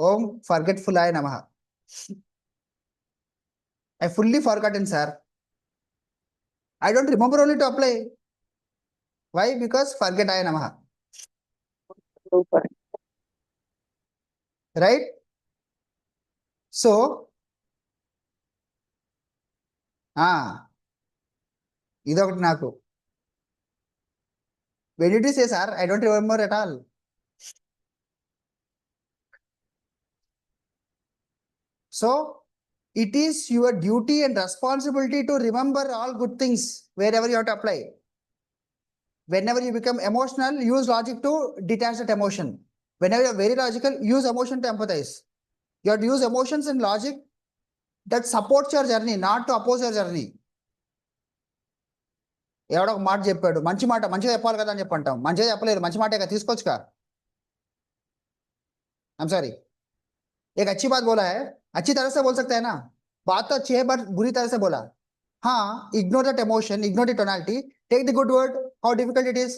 Om forgetfulaya namaha. I fully forgotten, sir. I don't remember only to apply. Why? Because forgetaya namaha. Super. Right? So, idokati naku. When did you say, sir? I don't remember at all. So, it is your duty and responsibility to remember all good things wherever you have to apply. Whenever you become emotional, use logic to detach that emotion. Whenever you're very logical, use emotion to empathize. You have to use emotions and logic that supports your journey, not to oppose your journey. ఎవడో ఒక మాట చెప్పాడు, మంచి మాట మంచిగా చెప్పాలి కదా అని చెప్పి అంటాం. మంచిగా చెప్పలేదు, మంచి మాటే కదా, తీసుకోవచ్చుగా. I'm sorry. एक अच्छी बात बोला है, अच्छी तरह से बोल सकते हैं ना. बात तो अच्छी है बट बुरी तरह से बोला. हाँ, ignore that emotion, ignore the tonality, take the good word, how difficult it is.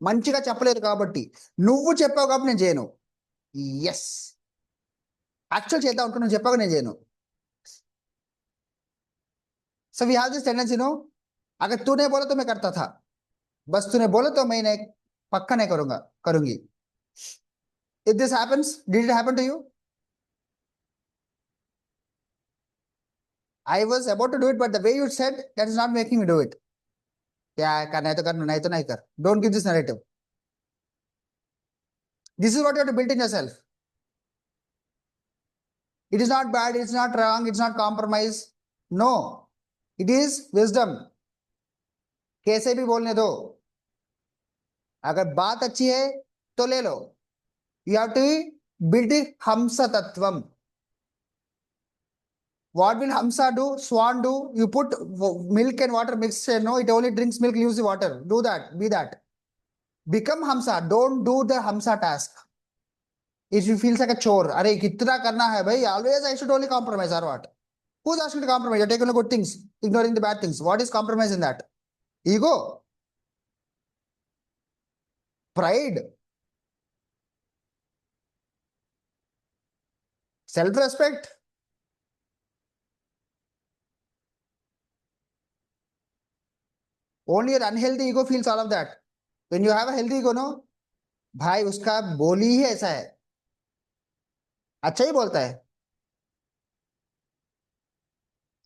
మంచిగా చెప్పలేదు కాబట్టి, నువ్వు చెప్పావు కాబట్టి నేను చేయను. ఎస్, యాక్చువల్ చేద్దాం అనుకున్నా, నువ్వు చెప్పావు నేను చేయను. So we have this tendency, no? अगर तूने बोला तो मैं करता था, बस तूने बोला तो मैं पक्का नहीं करूंगी. If this happens, did it happen to you? I was about to do it, but the way you said, that is not making me do it. क्या करना है तो कर, नहीं तो नहीं कर. Don't give this narrative. This is what you have to build in yourself. It is not bad, it's not wrong, it's not compromise. No, it is wisdom. कैसे भी बोलने दो. अगर बात अच्छी है तो ले लो. You have to build Hamsa Tattvam. What will Hamsa do? Swan do? You put milk and water mixed, no, it only drinks milk, leaves the water. Do that, be that. Become Hamsa. Don't do the Hamsa task. If you feels like a chore, अरे कितना करना है भाई? Always I should only compromise or what? Who's asking to compromise? You're taking the good things, ignoring the bad things. What is compromise in that? Ego, pride, self-respect. Only your unhealthy ego feels all of that. When you have a healthy ego, no, भाई उसका बोली ही ऐसा है, अच्छा ही बोलता है.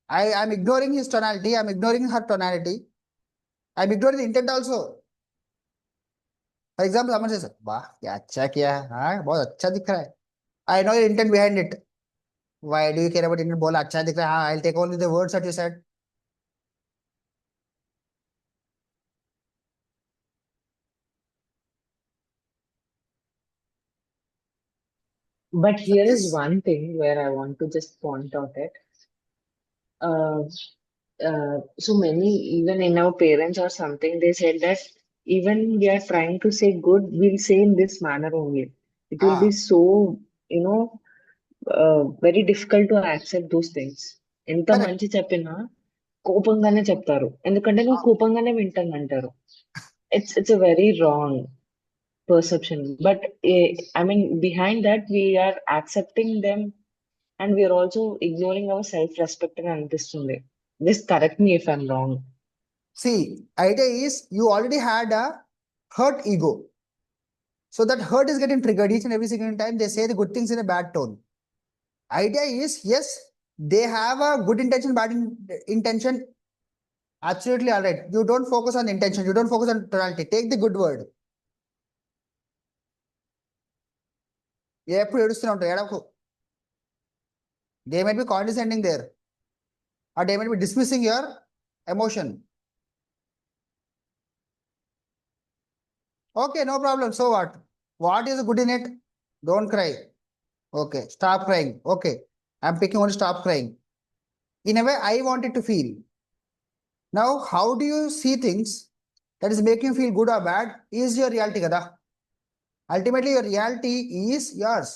I'm ignoring his tonality. I'm ignoring her tonality. I'm ignoring the intent also. For example, someone says, वाह क्या अच्छा किया है, हाँ बहुत अच्छा दिख रहा है. I know your intent behind it. Why do you care about intent? बोला अच्छा दिख रहा है, हाँ I'll take only the words that you said. But here is Yes. one thing where I want to just point out it. Uh, so many, even in our parents or something, they said that even we are trying to say good, we'll say in this manner only. It will be हाँ so, very difficult to accept those things. ఎంత correct. మంచి చెప్పినా కోపంగానే చెప్తారు ఎందుకంటే నువ్వు కోపంగానే వింటానంటారు. It's a very wrong perception. But I mean, behind that, we are accepting them and we are also ignoring our self-respect అని అనిపిస్తుంది. Just correct me if I'm wrong. See, idea is you already had a hurt ego. So that hurt is getting triggered each and every single time they say the good things in a bad tone. Idea is, yes, they have a good intention, intention. Absolutely all right. You don't focus on intention. You don't focus on tonality. Take the good word. ఎప్పుడు ఏడుస్తూనే ఉంటారు ఎడకు. They might be condescending there, or they might be dismissing your emotion. Okay, no problem. So what? What is good in it? Don't cry. Okay, stop crying. Okay, I'm picking only stop crying. In a way, I want it to feel. Now, how do you see things that is making you feel good or bad is your reality, kada. Ultimately, your reality is yours.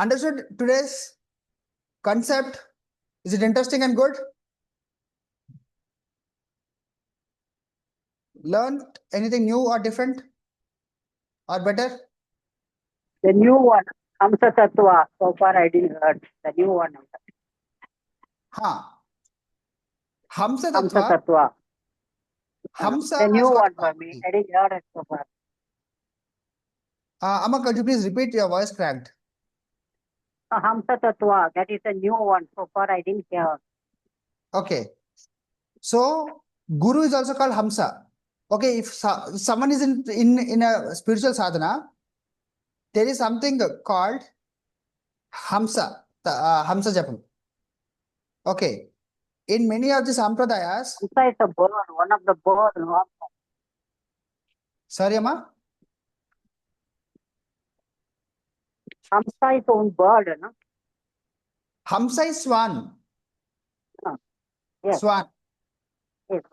Understood today's concept? Is it interesting and good? Learned anything new or different or better? The new one, Hamsa Tattva. So far I didn't heard the new one. Ha. Hamsa Hamsa Tattva. Tattva. Hamsa The has new got one for me. I didn't heard it so far. Amma, could you please repeat? Your voice cracked. Hamsa Tattva. That is a new one. So far I didn't hear. Okay. So Guru is also called Hamsa. Okay, if someone is in a spiritual sadhana, there is something called Hamsa, Hamsa Japam. Okay. In many of the sampradayas, Hamsa is a bird, one of the birds. No? sorry, Amma. Hamsa is own bird, no? Hamsa is swan. Yes. Swan. Yes.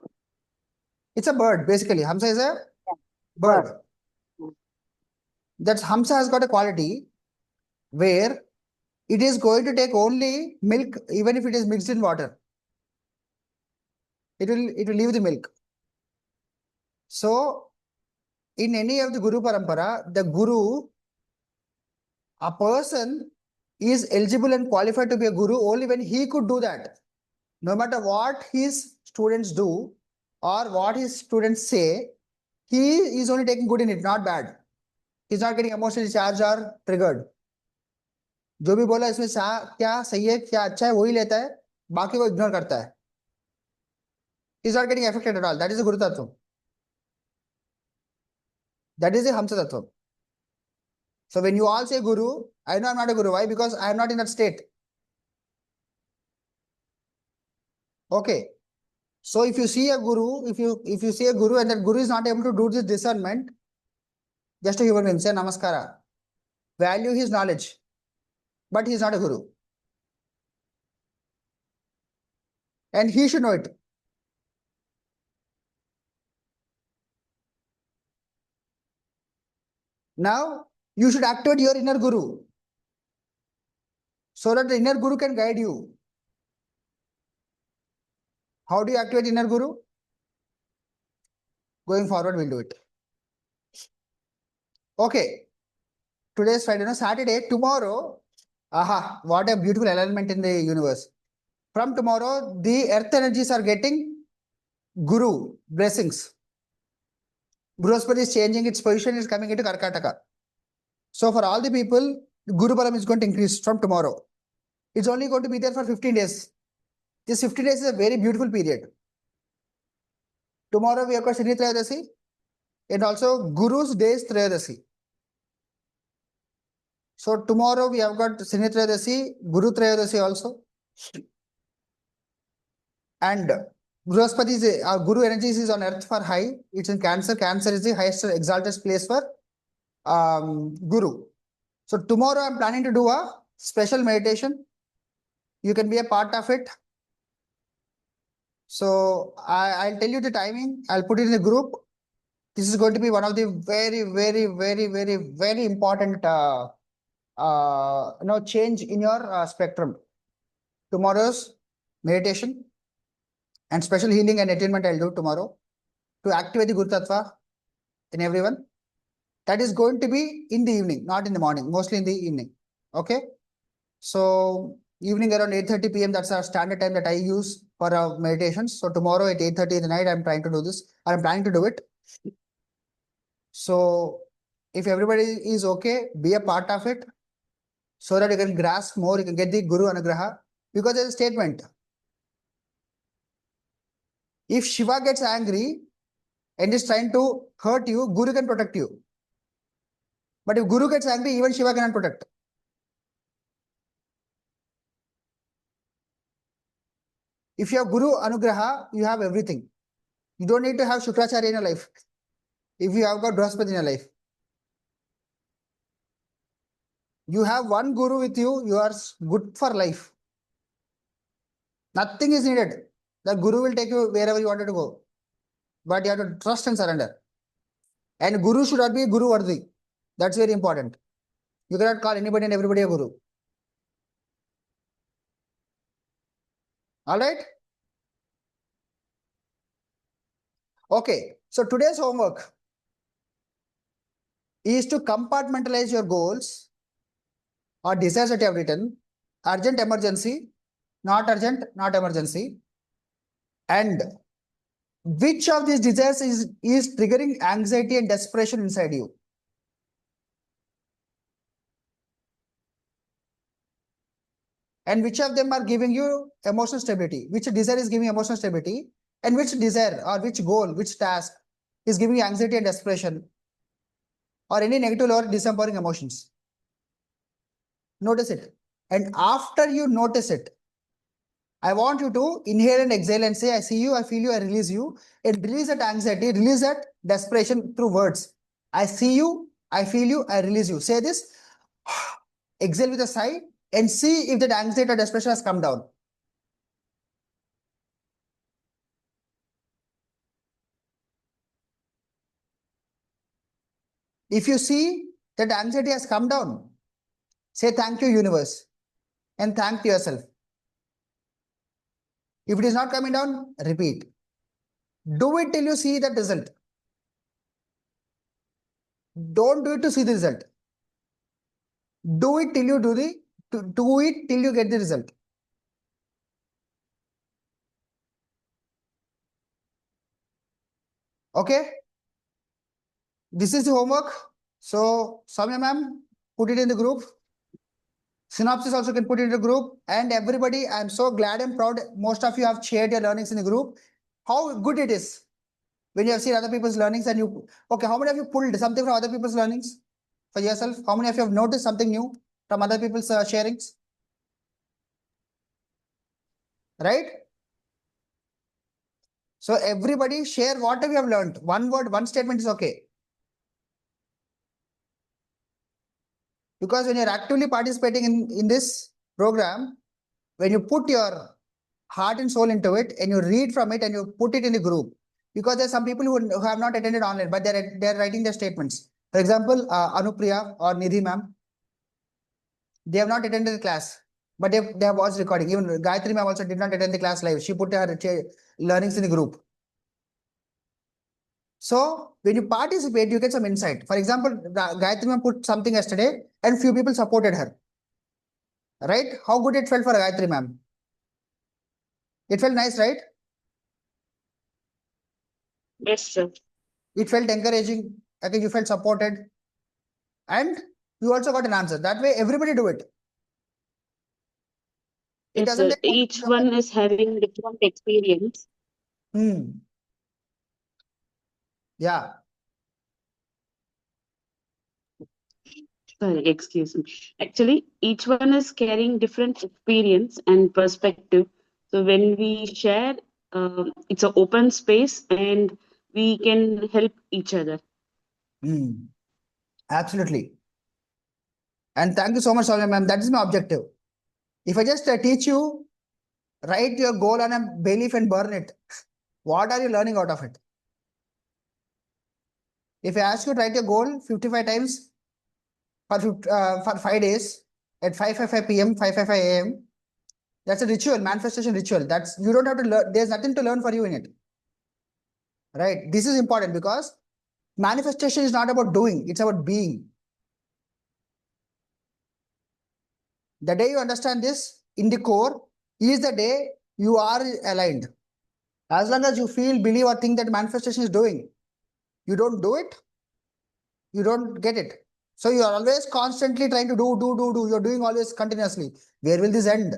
It's a bird, basically. Hamsa is a bird. That Hamsa has got a quality where it is going to take only milk, even if it is mixed in water. It will leave the milk. So, in any of the Guru Parampara, the Guru, a person is eligible and qualified to be a Guru only when he could do that. No matter what his students do or what his students say, he is only taking good in it, not bad. He's not getting emotionally charged or triggered. जो भी बोला इसमें क्या सही है क्या अच्छा है वही लेता है, बाकी वो इग्नोर करता है. He's not getting affected at all. That is the Guru Tattva. That is the Hamsa Tattva. So when you all say Guru, I know I'm not a Guru. Why? Because I am not in that state. Okay. So if you see a Guru, if you see a Guru and that Guru is not able to do this discernment, just a human being, say Namaskara. Value his knowledge. But he is not a Guru. And he should know it. Now you should activate your inner guru so that the inner guru can guide you. How do you activate inner guru? Going forward, we'll do it. Okay. Today's Friday, no, Saturday, tomorrow. Aha, what a beautiful alignment in the universe. From tomorrow, the earth energies are getting guru blessings. Bruhaspati is changing its position, is coming into Karkataka. So for all the people, Guru Balam is going to increase from tomorrow. It's only going to be there for 15 days. This 15 days is a very beautiful period. Tomorrow we have got Shani Trayodasi and also Guru's Days Trayodasi. So tomorrow we have got Shani Trayodasi, Guru Trayodasi also. And Bruhaspati is our Guru energies is on earth for high. It's in Cancer. Cancer is the highest exalted place for Guru. So tomorrow I'm planning to do a special meditation. You can be a part of it. So I'll tell you the timing. I'll put it in the group. This is going to be one of the very important change in your spectrum. Tomorrow's meditation and special healing and attainment I'll do tomorrow to activate the Guru Tattva in everyone. That is going to be in the evening, not in the morning, mostly in the evening. Okay. So evening around 8:30 p.m. That's our standard time that I use for our meditations. So tomorrow at 8:30 in the night, I'm trying to do this. I'm planning to do it. So if everybody is okay, be a part of it so that you can grasp more, you can get the Guru Anugraha. Because there's a statement. If Shiva gets angry and is trying to hurt you, Guru can protect you. But if Guru gets angry, even Shiva cannot protect. If you have Guru Anugraha, you have everything. You don't need to have Shukracharya in your life. If you have got Bruhaspati in your life. You have one Guru with you, you are good for life. Nothing is needed. The Guru will take you wherever you wanted to go. But you have to trust and surrender. And Guru should not be Guru worthy. That's very important. You cannot call anybody and everybody a Guru. All right? Okay. So today's homework is to compartmentalize your goals or desires that you have written. Urgent, emergency, not urgent, not emergency. And which of these desires is triggering anxiety and desperation inside you? And which of them are giving you emotional stability? Which desire is giving emotional stability? And which desire or which goal, which task is giving you anxiety and desperation? Or any negative or disempowering emotions? Notice it. And after you notice it, I want you to inhale and exhale and say, I see you, I feel you, I release you. And release that anxiety, release that desperation through words. I see you, I feel you, I release you. Say this. Exhale with a sigh and see if that anxiety or desperation has come down. If you see that anxiety has come down, say thank you, universe, and thank yourself. If it is not coming down, repeat. Do it till you see that result. Don't do it to see the result. Do it till you do it till you get the result. Okay? This is the homework. So, Samya ma'am, put it in the group. Synopsis also can put it in the group. And everybody, I'm so glad and proud. Most of you have shared your learnings in the group. How good it is when you have seen other people's learnings and you, okay, how many of you pulled something from other people's learnings for yourself? How many of you have noticed something new from other people's sharings? Right? So everybody share whatever you have learned. One word, one statement is okay. Because when you're actively participating in this program, when you put your heart and soul into it and you read from it and you put it in the group, because there's some people who have not attended online, but they're writing their statements. For example, Anupriya or Nidhi ma'am, they have not attended the class, but they have watched recording. Even Gayatri ma'am also did not attend the class live. She put her learnings in the group. So when you participate, you get some insight. For example, Gayatri ma'am put something yesterday and few people supported her. Right? How good it felt for Gayatri ma'am? It felt nice, right? Yes, sir. It felt encouraging. I think you felt supported. And you also got an answer. That way, everybody do it. It Yes, doesn't sir. take Each one is having different experience. Yeah. Sorry, excuse me. Actually, each one is carrying different experience and perspective. So when we share, it's an open space and we can help each other. Absolutely. And thank you so much, Sonia ma'am. That is my objective. If I just teach you, write your goal on a bay leaf and burn it, what are you learning out of it? If I ask you to write your goal 55 times for 5 days at 5:55 p.m., 5:55 a.m., that's a ritual, manifestation ritual. That's you don't have to learn. There's nothing to learn for you in it. Right? This is important because manifestation is not about doing, it's about being. The day you understand this in the core is the day you are aligned. As long as you feel, believe, or think that manifestation is doing, you don't do it, you don't get it. So you are always constantly trying to do. You're doing always continuously. Where will this end?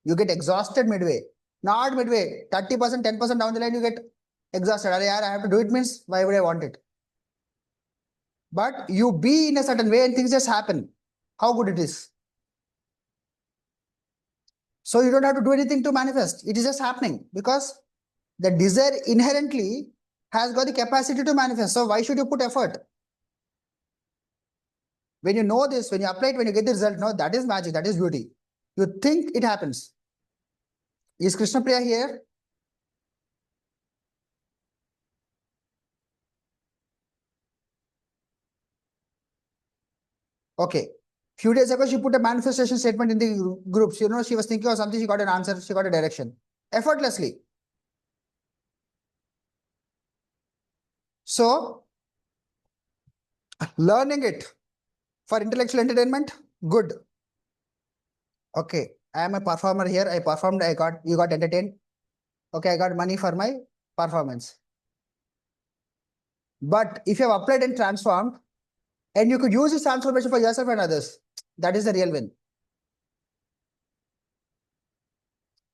You get exhausted midway. Not midway. 30%, 10% down the line, you get exhausted. I have to do it means why would I want it? But you be in a certain way and things just happen. How good it is. So you don't have to do anything to manifest. It is just happening because the desire inherently has got the capacity to manifest. So why should you put effort? When you know this, when you apply it, when you get the result, no, that is magic, that is beauty. You think it happens. Is Krishna Priya here? Okay. Few days ago, she put a manifestation statement in the groups. You know, she was thinking of something, she got an answer, she got a direction. Effortlessly. So, learning it for intellectual entertainment, good. Okay, I am a performer here. I performed, you got entertained. Okay, I got money for my performance. But if you have applied and transformed, and you could use this transformation for yourself and others, that is the real win.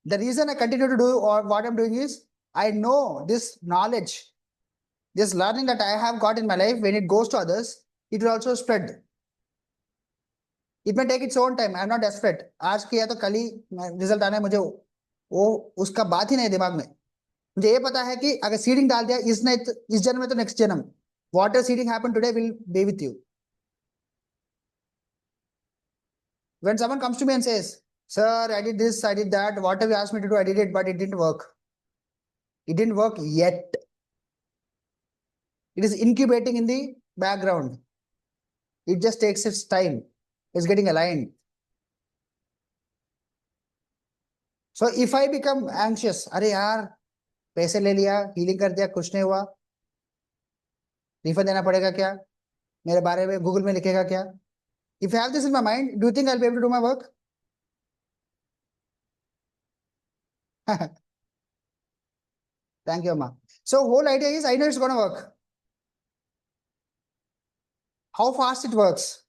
The reason I continue to do or what I'm doing is, I know this knowledge, this learning that I have got in my life, when it goes to others, it will also spread. It may take its own time. I'm not desperate. आज किया तो कल ही result आना है मुझे वो उसका बात ही नहीं दिमाग में मुझे ये पता है कि अगर सीडिंग डाल दिया इस जन्म में तो नेक्स्ट जन्म whatever seeding happened today will be with you. When someone comes to me and says, sir, I did this, I did that, whatever you asked me to do, I did it, but it didn't work. It didn't work yet. It is incubating in the background. It just takes its time. It's getting aligned. So if I become anxious, अरे यार पैसे ले लिया healing कर दिया कुछ नहीं हुआ रिफंड देना पड़ेगा क्या मेरे बारे में गूगल में लिखेगा क्या if I have this in my mind do you think I'll be able to do my work thank you Amma. So whole idea is I know it's going to work. How fast it works,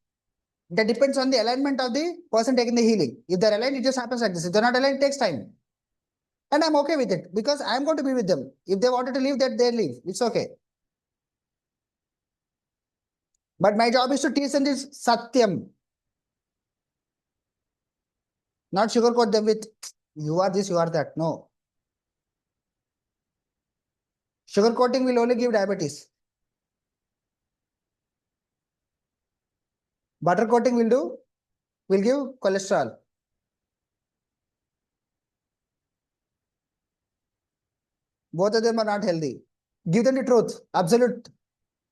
that depends on the alignment of the person taking the healing. If they're aligned, it just happens like this. If they're not aligned, it takes time. And I'm okay with it because I'm going to be with them. If they wanted to leave, that they leave. It's okay. But my job is to teach them this Satyam. Not sugarcoat them with, you are this, you are that. No. Sugarcoating will only give diabetes. Butter coating will give cholesterol. Both of them are not healthy. Give them the truth, absolute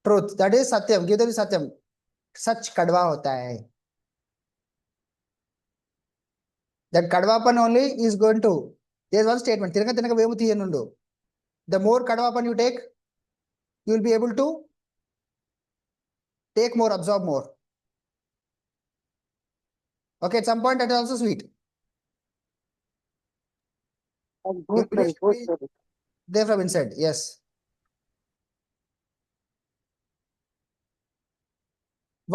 truth. That is satyam. Give them satyam. Sach kadwa hota hai. That kadwapan only is going to. There is one statement. The more kadwapan you take, you will be able to take more, absorb more. Okay, at some point that is also sweet. Gooseberry, gooseberry. There from inside, yes.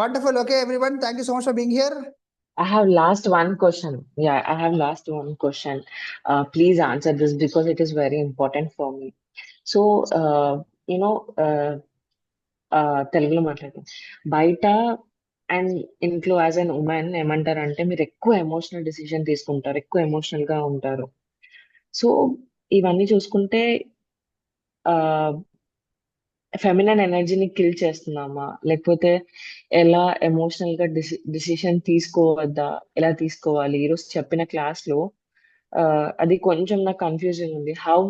Wonderful. Okay, everyone. Thank you so much for being here. I have last one question. Yeah, I have last one question. Please answer this because it is very important for me. So, you know, తెలుగులో మాట్లాడతాం బయట and ఇంట్లో as an women ఏమంటారంటే మీరు ఎక్కువ emotional decision తీసుకుంటారు, ఎక్కువ emotional గా ఉంటారు. సో ఇవన్నీ చూసుకుంటే ఫెమినైన్ ఎనర్జీని కిల్ చేస్తున్నామా, లేకపోతే ఎలా ఎమోషనల్ గా డిసిషన్ తీసుకోవద్దా, ఎలా తీసుకోవాలి? ఈరోజు చెప్పిన క్లాస్ లో అది కొంచెం నాకు కన్ఫ్యూజన్ ఉంది. How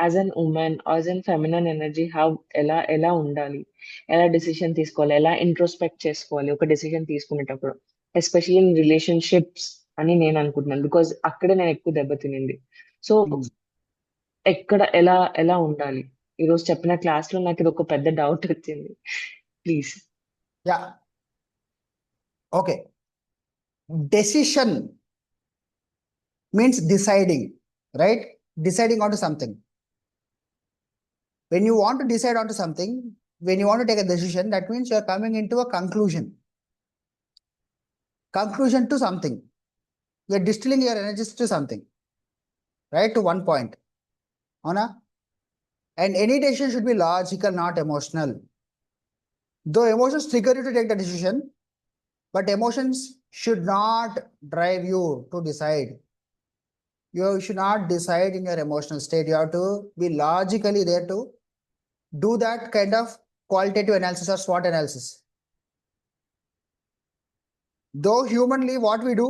as an women, as an feminine energy, how ఎలా ఉండాలి, ఎలా డిసిషన్ తీసుకోవాలి, ఎలా ఇంట్రోస్పెక్ట్ చేసుకోవాలి ఒక డిసిషన్ తీసుకునేటప్పుడు, ఎస్పెషల్లీ ఇన్ రిలేషన్షిప్స్ అని నేను అనుకుంటున్నాను. బికాజ్ అక్కడే నేను ఎక్కువ దెబ్బతినింది. సో ఎక్కడ ఎలా ఎలా ఉండాలి? ఈరోజు చెప్పిన క్లాస్ లో నాకు ఇది ఒక పెద్ద డౌట్ వచ్చింది. Please. Yeah. Okay. Decision means deciding, right? Deciding onto something. When you want to decide onto something, when you want to take a decision, that means you are coming into a conclusion. Conclusion to something. You are distilling your energies to something, right? To one point. Ona? And any decision should be logical, not emotional. Though emotions trigger you to take the decision, but emotions should not drive you to decide. You should not decide in your emotional state. You have to be logically there to do that kind of qualitative analysis or SWOT analysis. Though humanly, what we do,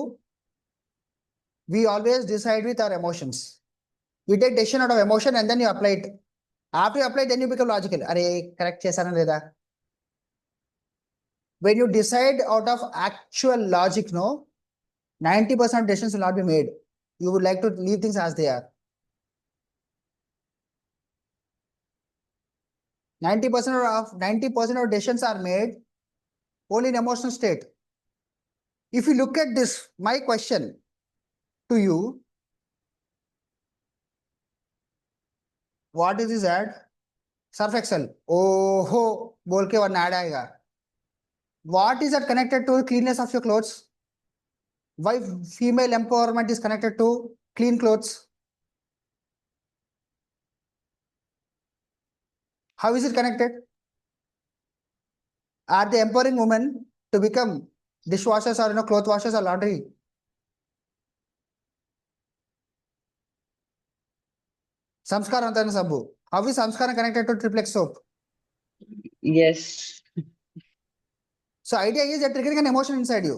we always decide with our emotions. We take decision out of emotion and then you apply it. After you apply, then you become logical. Are correct chesana leda? When you decide out of actual logic, no, 90% of decisions will not be made. You would like to leave things as they are. 90% of decisions are made only in emotional state. If you look at this, my question to you, what is this ad? Surf Excel. Oh ho, bol ke one ad aayega. What is that connected to cleanness of your clothes? Why female empowerment is connected to clean clothes? How is it connected? Are they empowering women to become dishwashers or cloth washers or laundry? Samskara antana sabbu. How is samskara connected to triplex soap? Yes. So idea is that triggering an emotion inside you.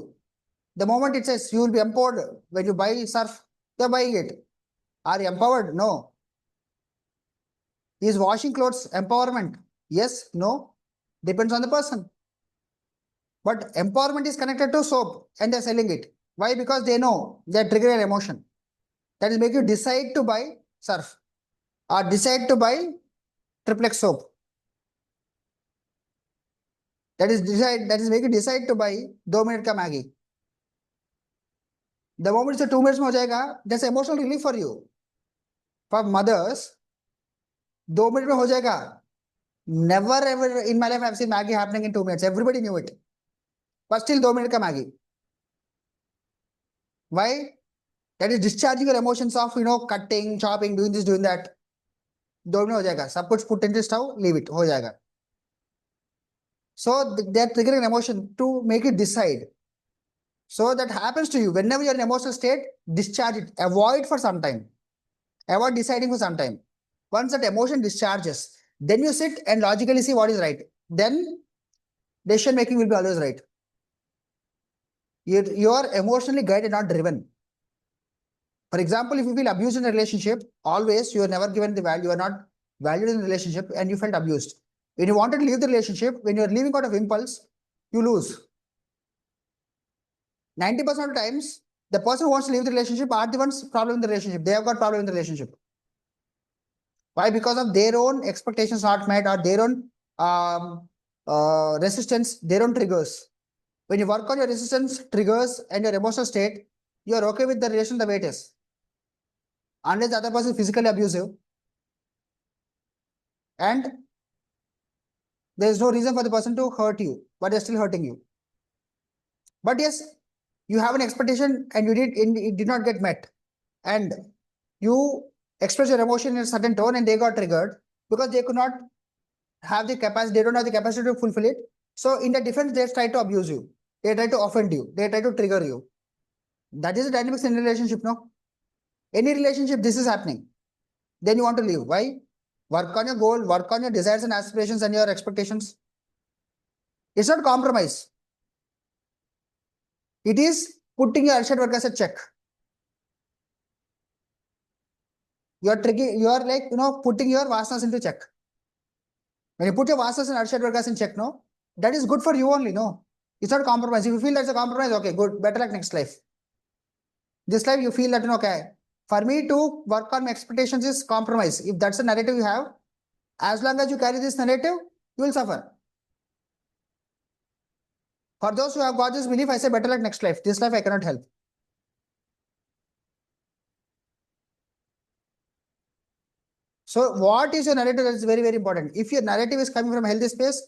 The moment it says you will be empowered when you buy surf, you are buying it. Are you empowered? No. Is washing clothes empowerment? Yes, no. Depends on the person. But empowerment is connected to soap and they're selling it. Why? Because they know they're triggering an emotion. That will make you decide to buy surf or decide to buy triplex soap. That is make you decide to buy 2 minute ka Maggi. The moment it's 2 minutes mein ho jayega, that's emotional relief for you. For mothers, 2 minutes mein ho jayega. Never ever in my life I've seen Maggi happening in 2 minutes. Everybody knew it. But still 2 minute ka Maggi. Why? That is discharging your emotions of, cutting, chopping, doing this, doing that. 2 minutes ho jayega. Sab kuch put into stove, leave it, ho jayega. So they are triggering an emotion to make it decide. So that happens to you. Whenever you're in emotional state, discharge it. Avoid for some time. Avoid deciding for some time. Once that emotion discharges, then you sit and logically see what is right. Then decision making will be always right. You are emotionally guided, not driven. For example, if you feel abused in a relationship, always you are never given the value, you are not valued in the relationship and you felt abused. When you wanted to leave the relationship, when you're leaving out of impulse, you lose. 90% of the times, the person who wants to leave the relationship are the ones problem in the relationship. They have got problem in the relationship. Why? Because of their own expectations not met, or their own resistance, their own triggers. When you work on your resistance, triggers, and your emotional state, you are okay with the relation the way it is. Unless the other person is physically abusive, and there is no reason for the person to hurt you, but they're still hurting you. But yes, you have an expectation and it did not get met, and you express your emotion in a certain tone, and they got triggered because they could not have the capacity. They don't have the capacity to fulfill it. So in the defense, they try to abuse you. They try to offend you. They try to trigger you. That is the dynamics in a relationship, no? Any relationship, this is happening. Then you want to leave. Why? Work on your goal, work on your desires and aspirations and your expectations. It's not compromise. It is putting your outside work as a check. You are tricking, you are like, putting your vasanas into check. When you put your vasanas and outside work as in check, no, that is good for you only, no. It's not compromise. If you feel that's a compromise, okay, good, better luck next life. This life, you feel that, okay, for me to work on my expectations is compromise. If that's the narrative you have, as long as you carry this narrative, you will suffer. For those who have got this belief, I say better luck next life. This life I cannot help. So what is your narrative? That is very, very important. If your narrative is coming from a healthy space,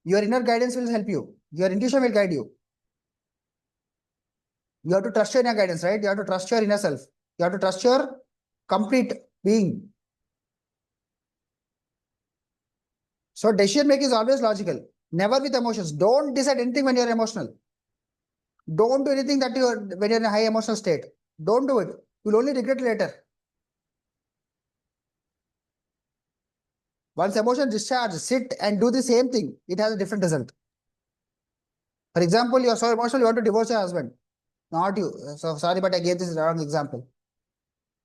your inner guidance will help you. Your intuition will guide you. You have to trust your inner guidance, right? You have to trust your inner self. You have to trust your complete being. So decision making is always logical, never with emotions. Don't decide anything when you're emotional. Don't do anything that when you're in a high emotional state. Don't do it. You'll only regret later. Once emotion discharge, sit and do the same thing. It has a different result. For example, you're so emotional, you want to divorce your husband. Not you. So sorry, but I gave this wrong example.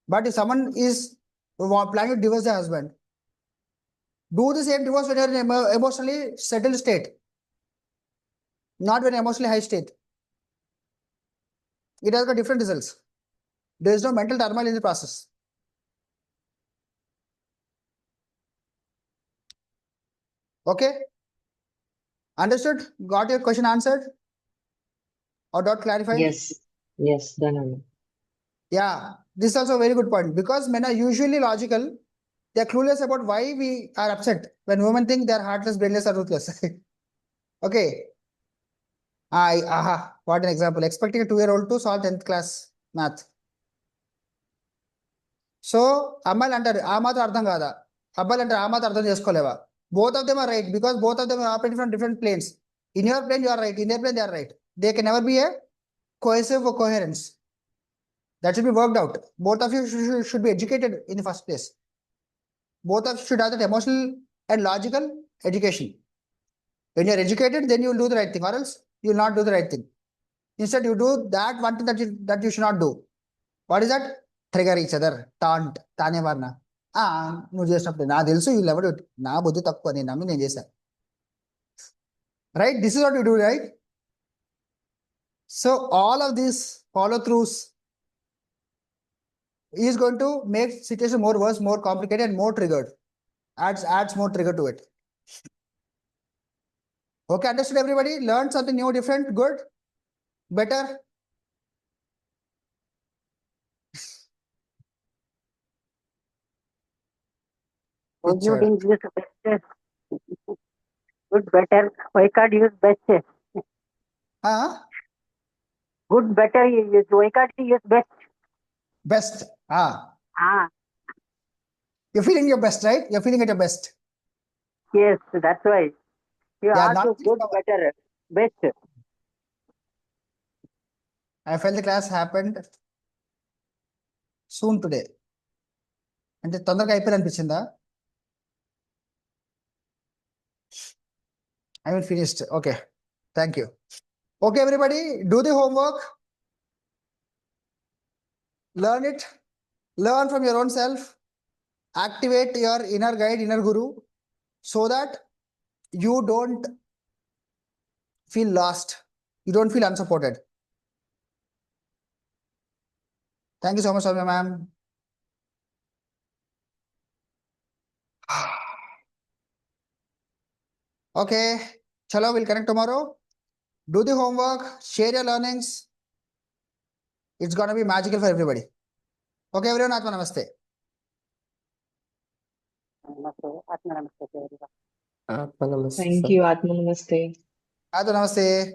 But if someone is planning to divorce their husband, do the same divorce when you're in emotionally settled state, not when emotionally high state. It has got different results. There is no mental turmoil in the process. Okay? Understood? Got your question answered? Or not clarified? Yes, done. Yeah, this is also a very good point, because men are usually logical. They are clueless about why we are upset when women think they are heartless, brainless, or ruthless. Okay. What an example. Expecting a 2-year-old to solve 10th class math. So, అమ్మాయిలు అంటారు ఆ మాత్రం అర్థం కాదా, అబ్బాయిలు అంటారు ఆ మాత్రం అర్థం చేసుకోలేవా. Both of them are right, because both of them are operating from different planes. In your plane, you are right. In their plane, they are right. They can never be a cohesive or coherence. That should be worked out. Both of you should be educated in the first place. Both of you should have that emotional and logical education. When you are educated, then you will do the right thing, or else you will not do the right thing. Instead, you do that one thing that you should not do. What is that? Trigger each other, taunt, తానే వారినా నువ్వు చేసినప్పుడు నా తెలుసు వీళ్ళు ఎవడు నా బుద్ధి తక్కువ నేను నమ్మి నేను చేశాను. Right? This is what you do, right? So all of these follow throughs is going to make situation more worse, more complicated, and more triggered. Adds more trigger to it. Okay, understood everybody? Learned something new, different, good, better? Oh, you didn't use best. Good, better. Why can't you use best? Good, better. You use. Why can't you use best? Best. Ah, You're feeling your best, right? You're feeling at your best. yes, that's why. You Yeah, asked not good, better, best. I felt the class happened soon today. అంటే తొందరగా అయిపోయింది అనిపించిందా? I haven't finished. Okay. Thank you. Okay, everybody, do the homework. Learn it. Learn from your own self. activate your inner guide, inner guru, so that you don't feel lost, you don't feel unsupported. Thank you so much, Soumya ma'am. Okay, chalo, we'll connect tomorrow. Do the homework, share your learnings. It's gonna be magical for everybody. Okay, everyone, Atma Namaste. Namaste. Atma namaste to everyone. Atma Namaste, Thank sir. you, Atma Namaste. Atma Namaste.